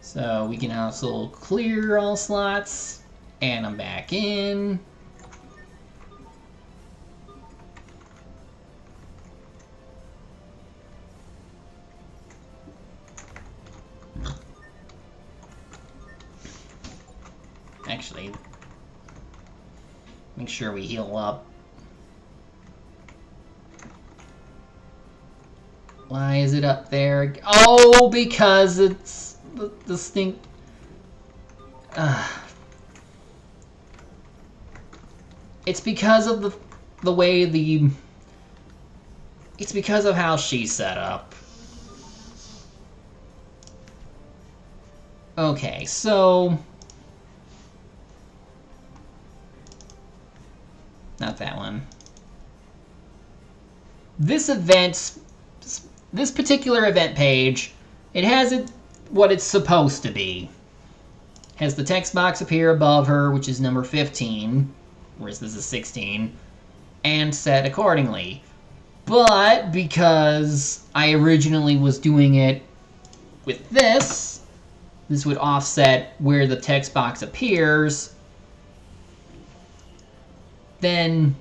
So we can also clear all slots, and I'm back in. Actually, make sure we heal up. Why is it up there? Oh, because it's the stink. It's because of the way the... It's because of how she's set up. Okay, so... Not that one. This event, this particular event page, it has it what it's supposed to be. Has the text box appear above her, which is number 15, whereas this is 16, and set accordingly. But because I originally was doing it with this would offset where the text box appears. Then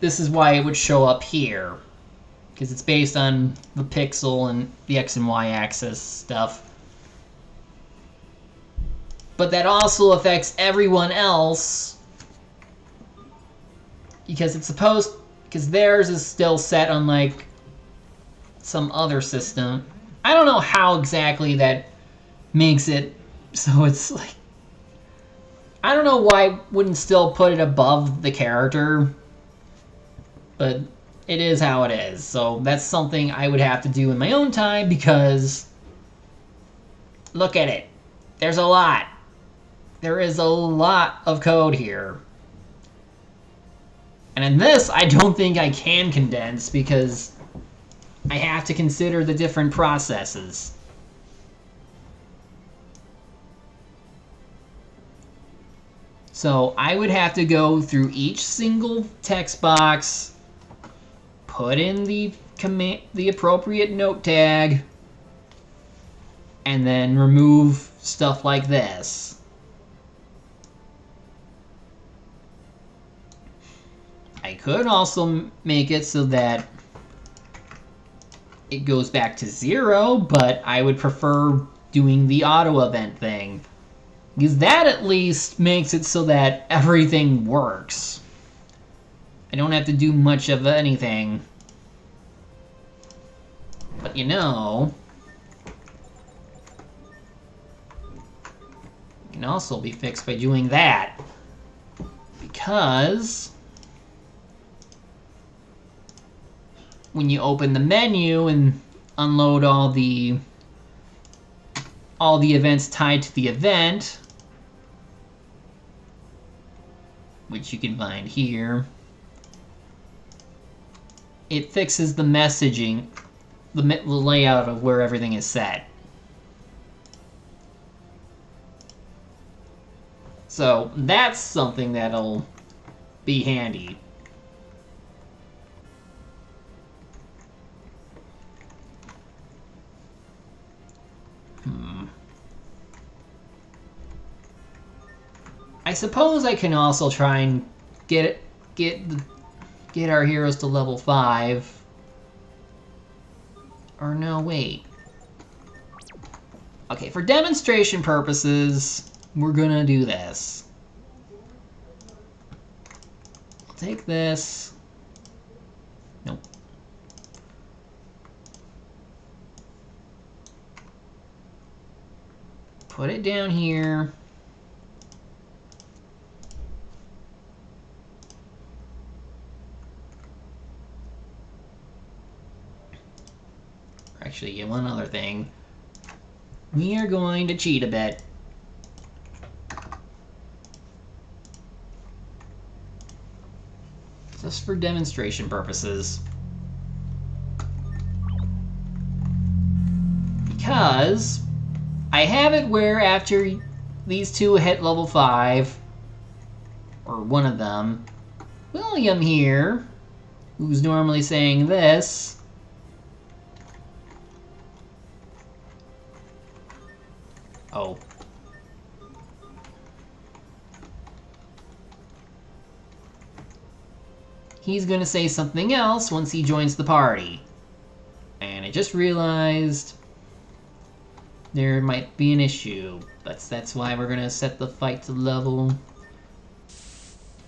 this is why it would show up here, because it's based on the pixel and the X and Y axis stuff. But that also affects everyone else, because it's supposed, because theirs is still set on like some other system. I don't know how exactly that makes it so it's like, I don't know why I wouldn't still put it above the character, but it is how it is. So that's something I would have to do in my own time, because look at it. There's a lot. There is a lot of code here. And in this, I don't think I can condense, because I have to consider the different processes. So I would have to go through each single text box, put in the appropriate note tag, and then remove stuff like this. I could also make it so that it goes back to 0, but I would prefer doing the auto event thing, because that at least makes it so that everything works. I don't have to do much of anything. But you know, it can also be fixed by doing that. Because when you open the menu and unload all the events tied to the event, which you can find here, it fixes the messaging, the layout of where everything is set. So that's something that'll be handy. I suppose I can also try and get our heroes to level 5. Or no, wait. Okay, for demonstration purposes, we're gonna do this. I'll take this. Nope. Put it down here. Actually, one other thing. We are going to cheat a bit. Just for demonstration purposes. Because I have it where after these two hit level 5, or one of them, William here, who's normally saying this, oh. He's gonna say something else once he joins the party. And I just realized there might be an issue. That's why we're gonna set the fight to level.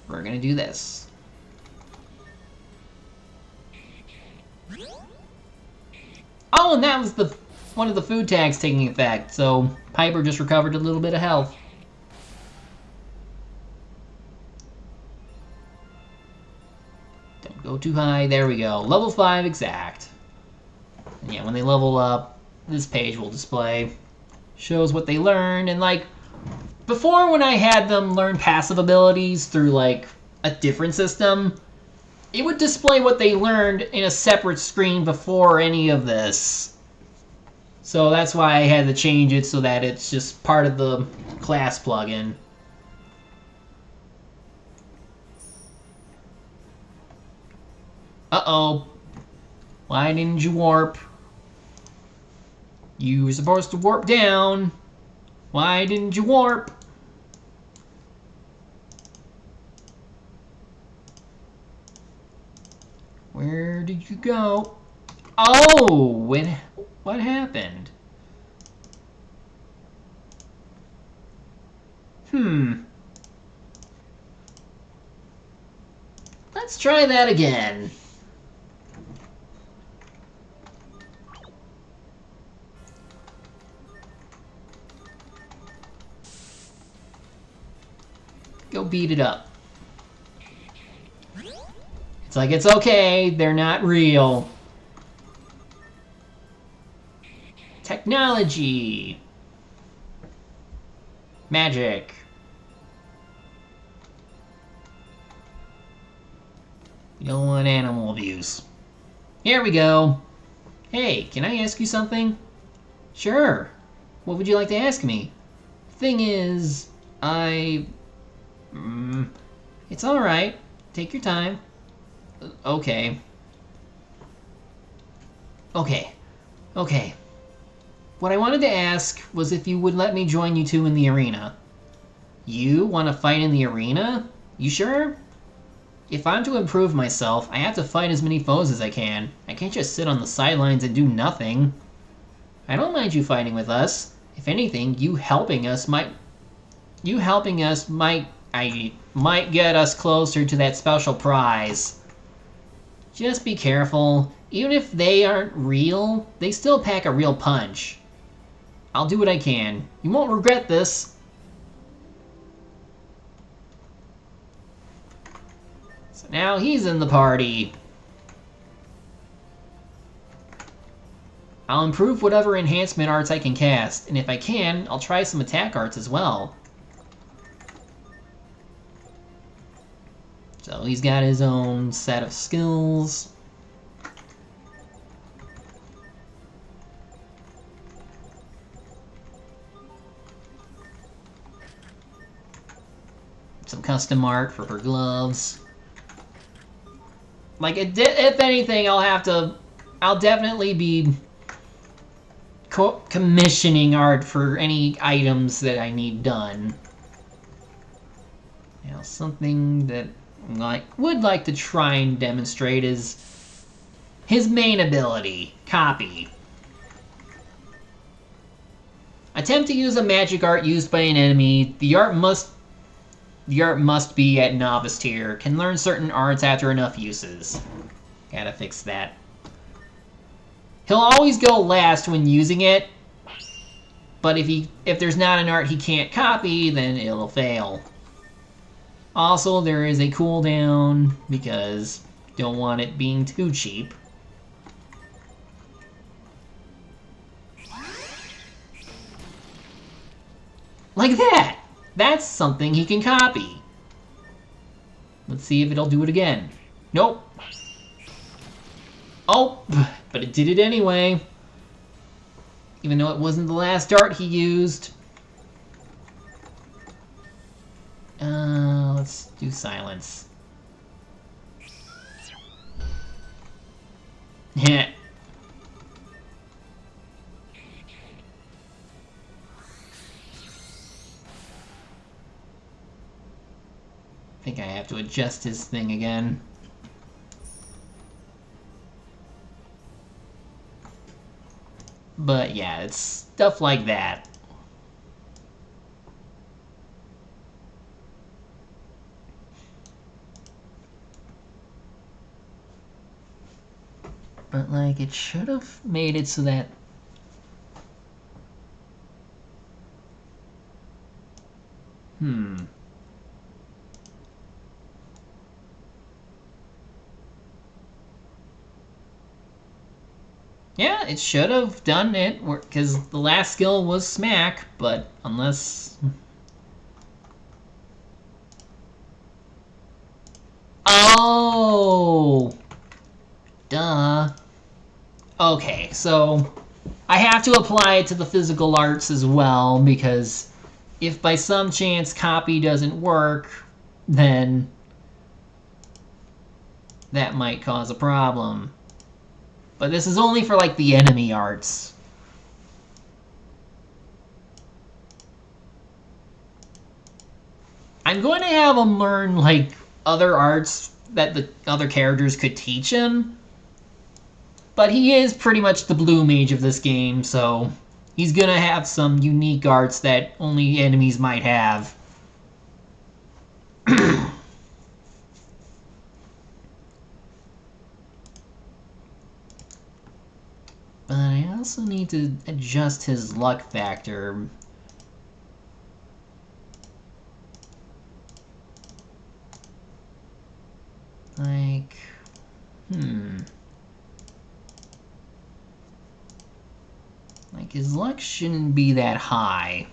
We're gonna do this. Oh, and that was one of the food tags taking effect, so Piper just recovered a little bit of health. Don't go too high, there we go. Level 5 exact. And yeah, when they level up, this page will display. Shows what they learned, and like, before when I had them learn passive abilities through like a different system, it would display what they learned in a separate screen before any of this. So that's why I had to change it so that it's just part of the class plugin. Uh-oh. Why didn't you warp? You were supposed to warp down. Why didn't you warp? Where did you go? Oh, what happened? Let's try that again. Go beat it up. It's like, it's okay, they're not real. Technology. Magic. You don't want animal abuse. Here we go. Hey, can I ask you something? Sure. What would you like to ask me? Thing is, it's alright. Take your time. Okay. Okay. What I wanted to ask was if you would let me join you two in the arena. You want to fight in the arena? You sure? If I'm to improve myself, I have to fight as many foes as I can. I can't just sit on the sidelines and do nothing. I don't mind you fighting with us. If anything, you helping us might get us closer to that special prize. Just be careful. Even if they aren't real, they still pack a real punch. I'll do what I can. You won't regret this. So now he's in the party. I'll improve whatever enhancement arts I can cast, and if I can, I'll try some attack arts as well. So he's got his own set of skills. Some custom art for her gloves. Like, if anything, I'll definitely be commissioning art for any items that I need done. Now, something that I would like to try and demonstrate is his main ability, Copy. Attempt to use a magic art used by an enemy. The art must be at novice tier. Can learn certain arts after enough uses. Gotta fix that. He'll always go last when using it, but if there's not an art he can't copy, then it'll fail. Also, there is a cooldown, because don't want it being too cheap. Like that! That's something he can copy. Let's see if it'll do it again. Nope. Oh, but it did it anyway. Even though it wasn't the last dart he used. Let's do silence. Yeah. I think I have to adjust his thing again. But yeah, it's stuff like that. But like, it should have made it so that... Yeah, it should have done it, because the last skill was smack, but unless... Oh! Duh. Okay, so I have to apply it to the physical arts as well, because if by some chance copy doesn't work, then that might cause a problem. But this is only for, like, the enemy arts. I'm going to have him learn, like, other arts that the other characters could teach him. But he is pretty much the blue mage of this game, so he's going to have some unique arts that only enemies might have. But I also need to adjust his luck factor. Like, Like, his luck shouldn't be that high.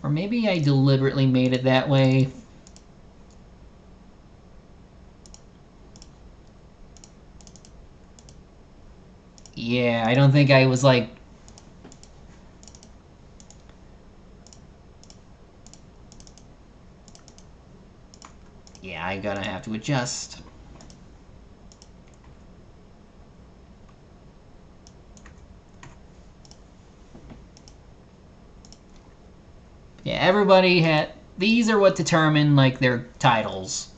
Or maybe I deliberately made it that way. Yeah, I don't think I was like... Yeah, I'm gonna have to adjust. Yeah, everybody had... These are what determine, like, their titles.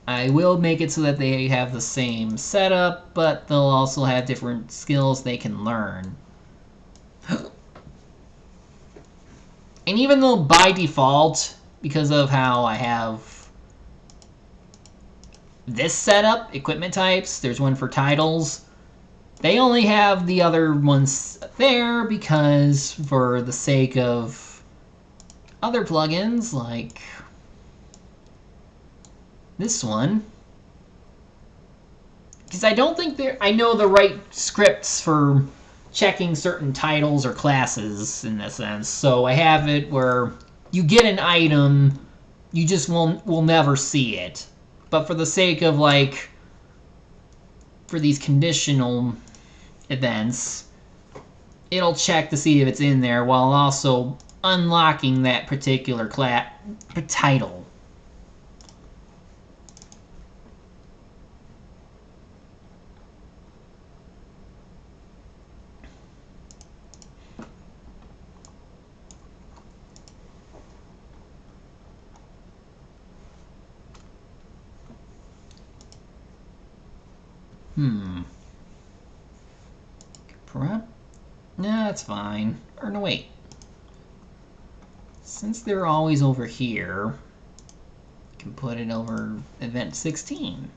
I will make it so that they have the same setup, but they'll also have different skills they can learn. And even though by default, because of how I have this setup, equipment types, there's one for titles, they only have the other ones there because for the sake of other plugins, like this one, because I don't think I know the right scripts for checking certain titles or classes in a sense. So I have it where you get an item, you just will never see it. But for the sake of, like, for these conditional events, it'll check to see if it's in there while also unlocking that particular title. Prep? Nah, that's fine. Or no, wait. Since they're always over here, I can put it over event 16.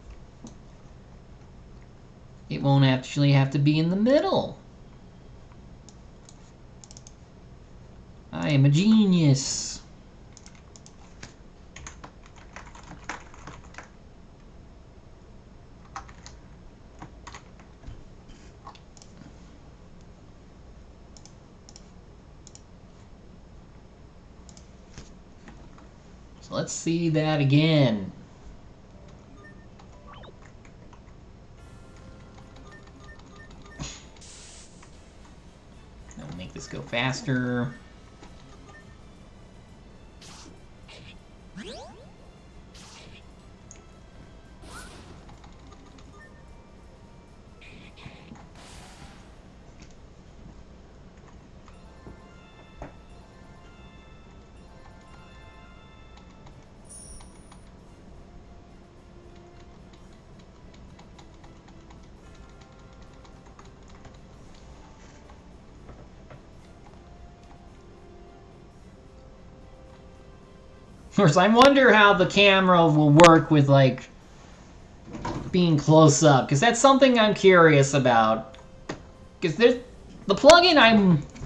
It won't actually have to be in the middle. I am a genius. So let's see that again. That'll make this go faster. Of course, I wonder how the camera will work with, like, being close up, because that's something I'm curious about. Because there's the plugin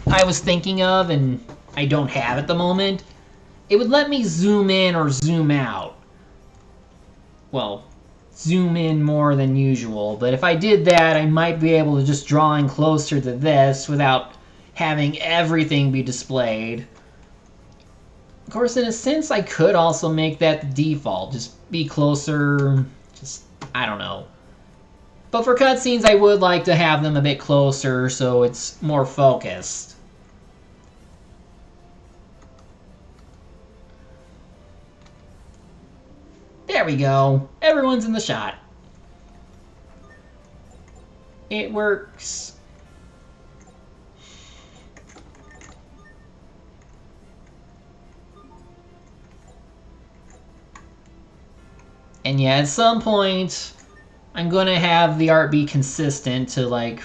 I was thinking of, and I don't have at the moment, it would let me zoom in or zoom out. Well, zoom in more than usual, but if I did that, I might be able to just draw in closer to this without having everything be displayed. Of course, in a sense, I could also make that the default. Just be closer, just, I don't know. But for cutscenes, I would like to have them a bit closer so it's more focused. There we go. Everyone's in the shot. It works. And yeah, at some point, I'm gonna have the art be consistent to, like,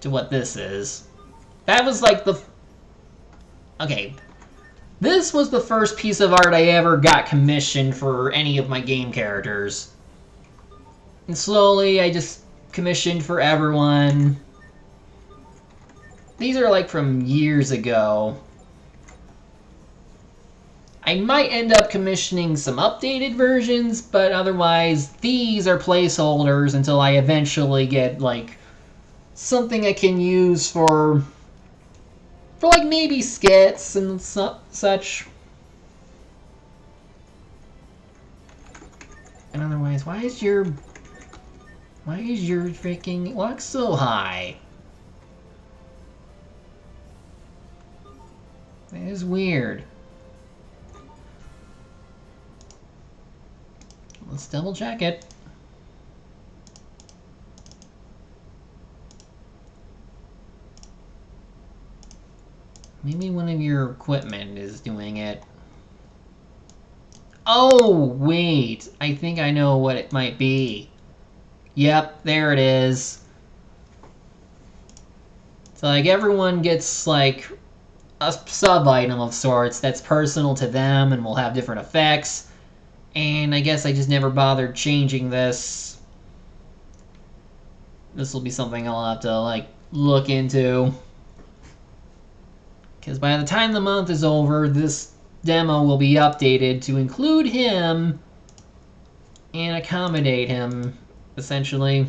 to what this is. That was like the... Okay. This was the first piece of art I ever got commissioned for any of my game characters. And slowly, I just commissioned for everyone. These are, like, from years ago. I might end up commissioning some updated versions, but otherwise, these are placeholders until I eventually get, like, something I can use for like, maybe skits and such. And otherwise, why is your freaking luck so high? That is weird. Let's double check it. Maybe one of your equipment is doing it. Oh, wait. I think I know what it might be. Yep, there it is. So, like, everyone gets, like, a sub-item of sorts that's personal to them and will have different effects. And I guess I just never bothered changing this. This will be something I'll have to, like, look into. Because by the time the month is over, this demo will be updated to include him and accommodate him, essentially.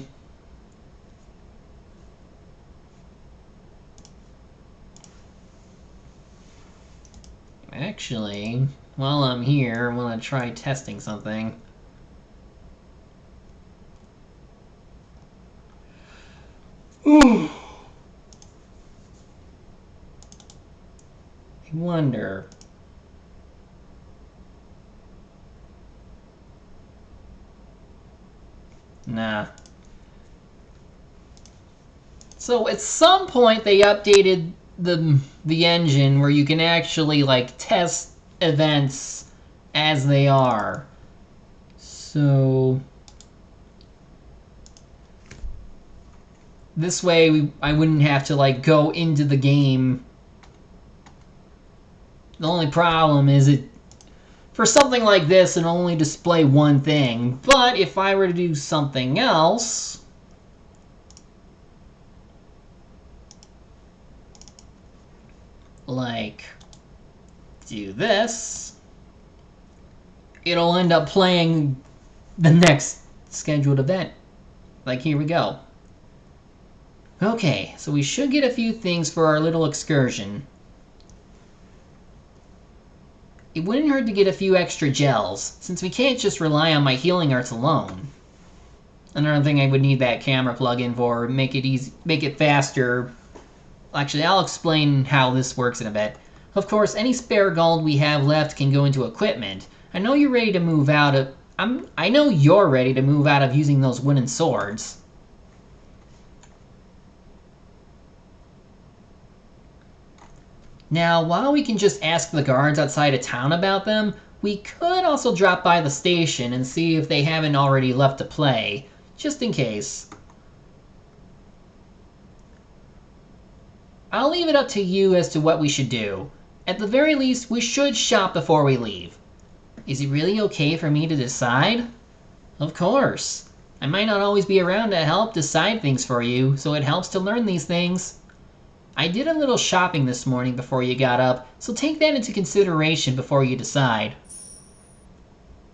Actually, while I'm here, I want to try testing something. Ooh. I wonder. Nah. So at some point they updated the engine where you can actually, like, test events as they are. So this way I wouldn't have to, like, go into the game. The only problem is it, for something like this, it'll only display one thing. But if I were to do something else, like do this, it'll end up playing the next scheduled event. Like, here we go. Okay, so we should get a few things for our little excursion. It wouldn't hurt to get a few extra gels, since we can't just rely on my healing arts alone. Another thing I would need that camera plug-in for, make it faster. Actually, I'll explain how this works in a bit. Of course, any spare gold we have left can go into equipment. I know you're ready to move out of... I know you're ready to move out of using those wooden swords. Now, while we can just ask the guards outside of town about them, we could also drop by the station and see if they haven't already left to play, just in case. I'll leave it up to you as to what we should do. At the very least, we should shop before we leave. Is it really okay for me to decide? Of course. I might not always be around to help decide things for you, so it helps to learn these things. I did a little shopping this morning before you got up, so take that into consideration before you decide.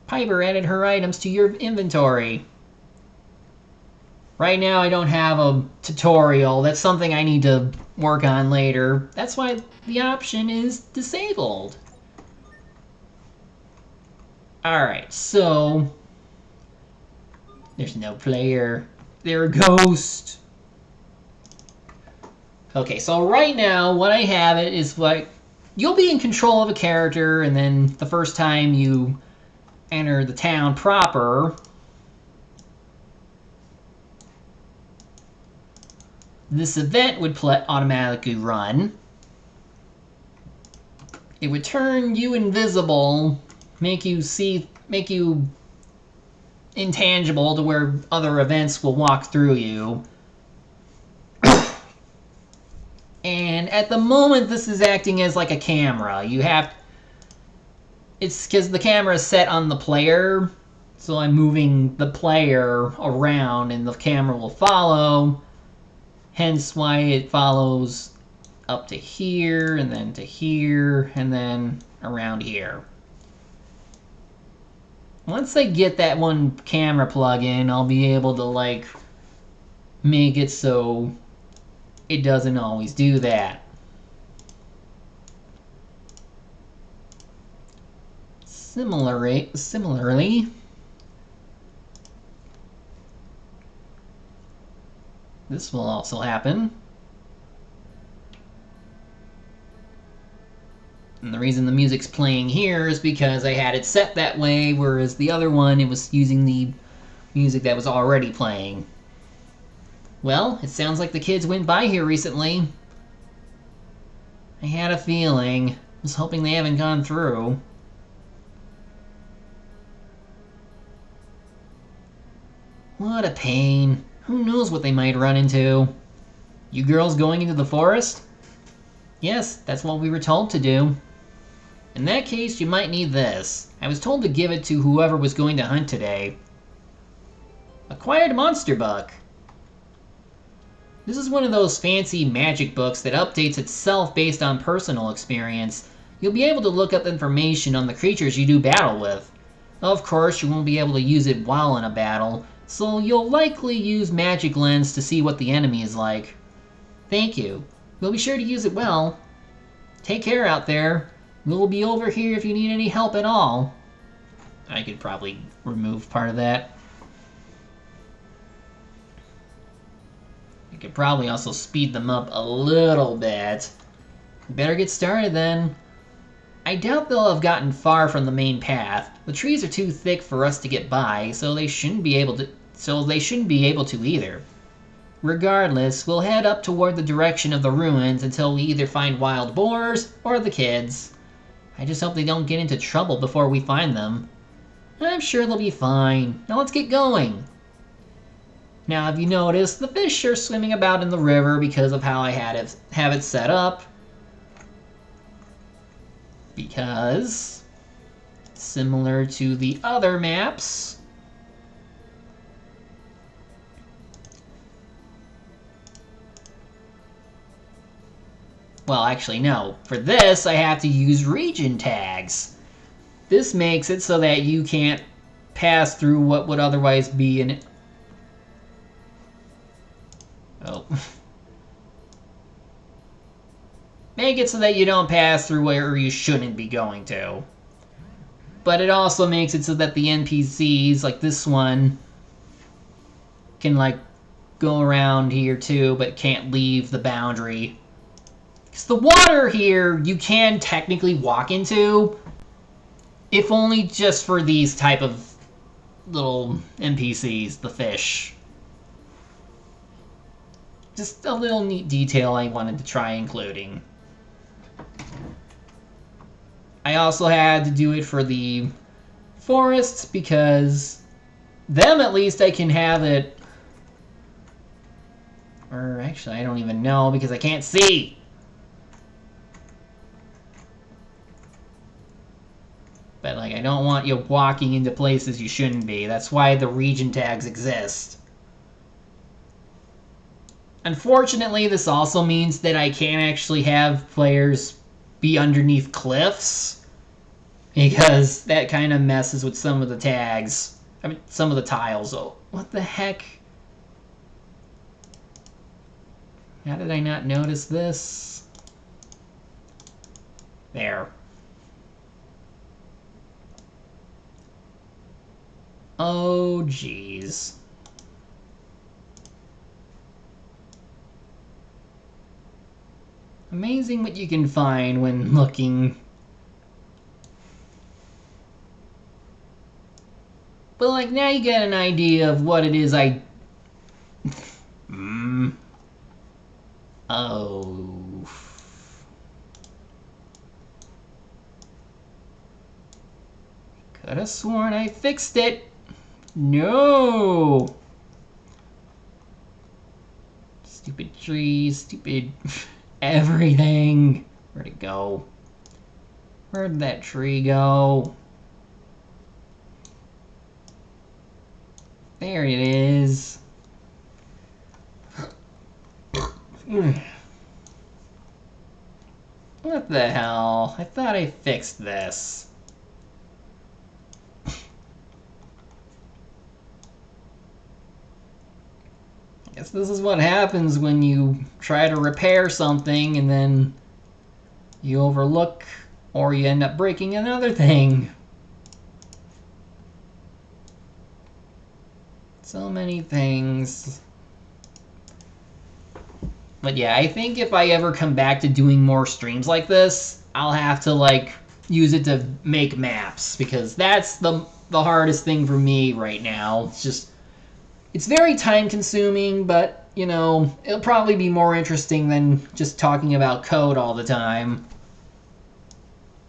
Piper added her items to your inventory. Right now I don't have a tutorial. That's something I need to work on later. That's why the option is disabled. Alright, so... There's no player. They're a ghost. Okay, so right now, what I have it is like... You'll be in control of a character, and then the first time you enter the town proper... This event would automatically run. It would turn you invisible, make you intangible to where other events will walk through you. And at the moment, this is acting as like a camera. It's because the camera is set on the player, so I'm moving the player around and the camera will follow. Hence why it follows up to here, and then to here, and then around here. Once I get that one camera plug in, I'll be able to, like, make it so it doesn't always do that. Similarly, this will also happen. And the reason the music's playing here is because I had it set that way, whereas the other one, it was using the music that was already playing. Well, it sounds like the kids went by here recently. I had a feeling. I was hoping they haven't gone through. What a pain. Who knows what they might run into? You girls going into the forest? Yes, that's what we were told to do. In that case, you might need this. I was told to give it to whoever was going to hunt today. Acquired monster book. This is one of those fancy magic books that updates itself based on personal experience. You'll be able to look up information on the creatures you do battle with. Of course, you won't be able to use it while in a battle, so you'll likely use Magic Lens to see what the enemy is like. Thank you. We'll be sure to use it well. Take care out there. We'll be over here if you need any help at all. I could probably remove part of that. I could probably also speed them up a little bit. Better get started then. I doubt they'll have gotten far from the main path. The trees are too thick for us to get by, so they shouldn't be able to either. Regardless, we'll head up toward the direction of the ruins until we either find wild boars or the kids. I just hope they don't get into trouble before we find them. I'm sure they'll be fine. Now let's get going. Now, have you noticed the fish are swimming about in the river because of how I have it set up? Because, similar to the other maps, well, actually, no. For this, I have to use region tags. This makes it so that you can't pass through what would otherwise be an... Oh. Make it so that you don't pass through where you shouldn't be going to. But it also makes it so that the NPCs, like this one, can like go around here too, but can't leave the boundary. Because the water here, you can technically walk into, if only just for these type of little NPCs, the fish. Just a little neat detail I wanted to try including. I also had to do it for the forests because them at least I can have it. Or actually, I don't even know because I can't see. But like, I don't want you walking into places you shouldn't be. That's why the region tags exist. Unfortunately, this also means that I can't actually have players be underneath cliffs, because that kind of messes with some of the tags. I mean, some of the tiles. Oh, what the heck? How did I not notice this? There. Oh, jeez. Amazing what you can find when looking. But like, now you get an idea of what it is I... Oh. Could have sworn I fixed it. No. Stupid trees, stupid everything. Where'd it go? Where'd that tree go? There it is. What the hell? I thought I fixed this. Guess this is what happens when you try to repair something and then you overlook or you end up breaking another thing. So many things. But yeah, I think if I ever come back to doing more streams like this, I'll have to like use it to make maps, because that's the hardest thing for me right now. It's just, it's very time consuming, but you know, it'll probably be more interesting than just talking about code all the time.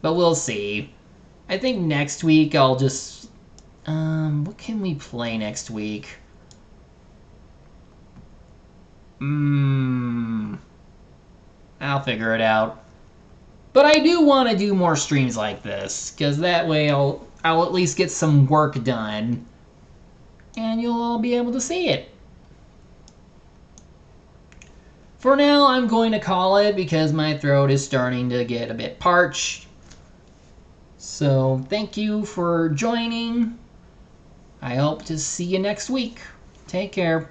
But we'll see. I think next week I'll just what can we play next week? I'll figure it out. But I do want to do more streams like this, because that way I'll at least get some work done, and you'll all be able to see it. For now, I'm going to call it because my throat is starting to get a bit parched. So thank you for joining. I hope to see you next week. Take care.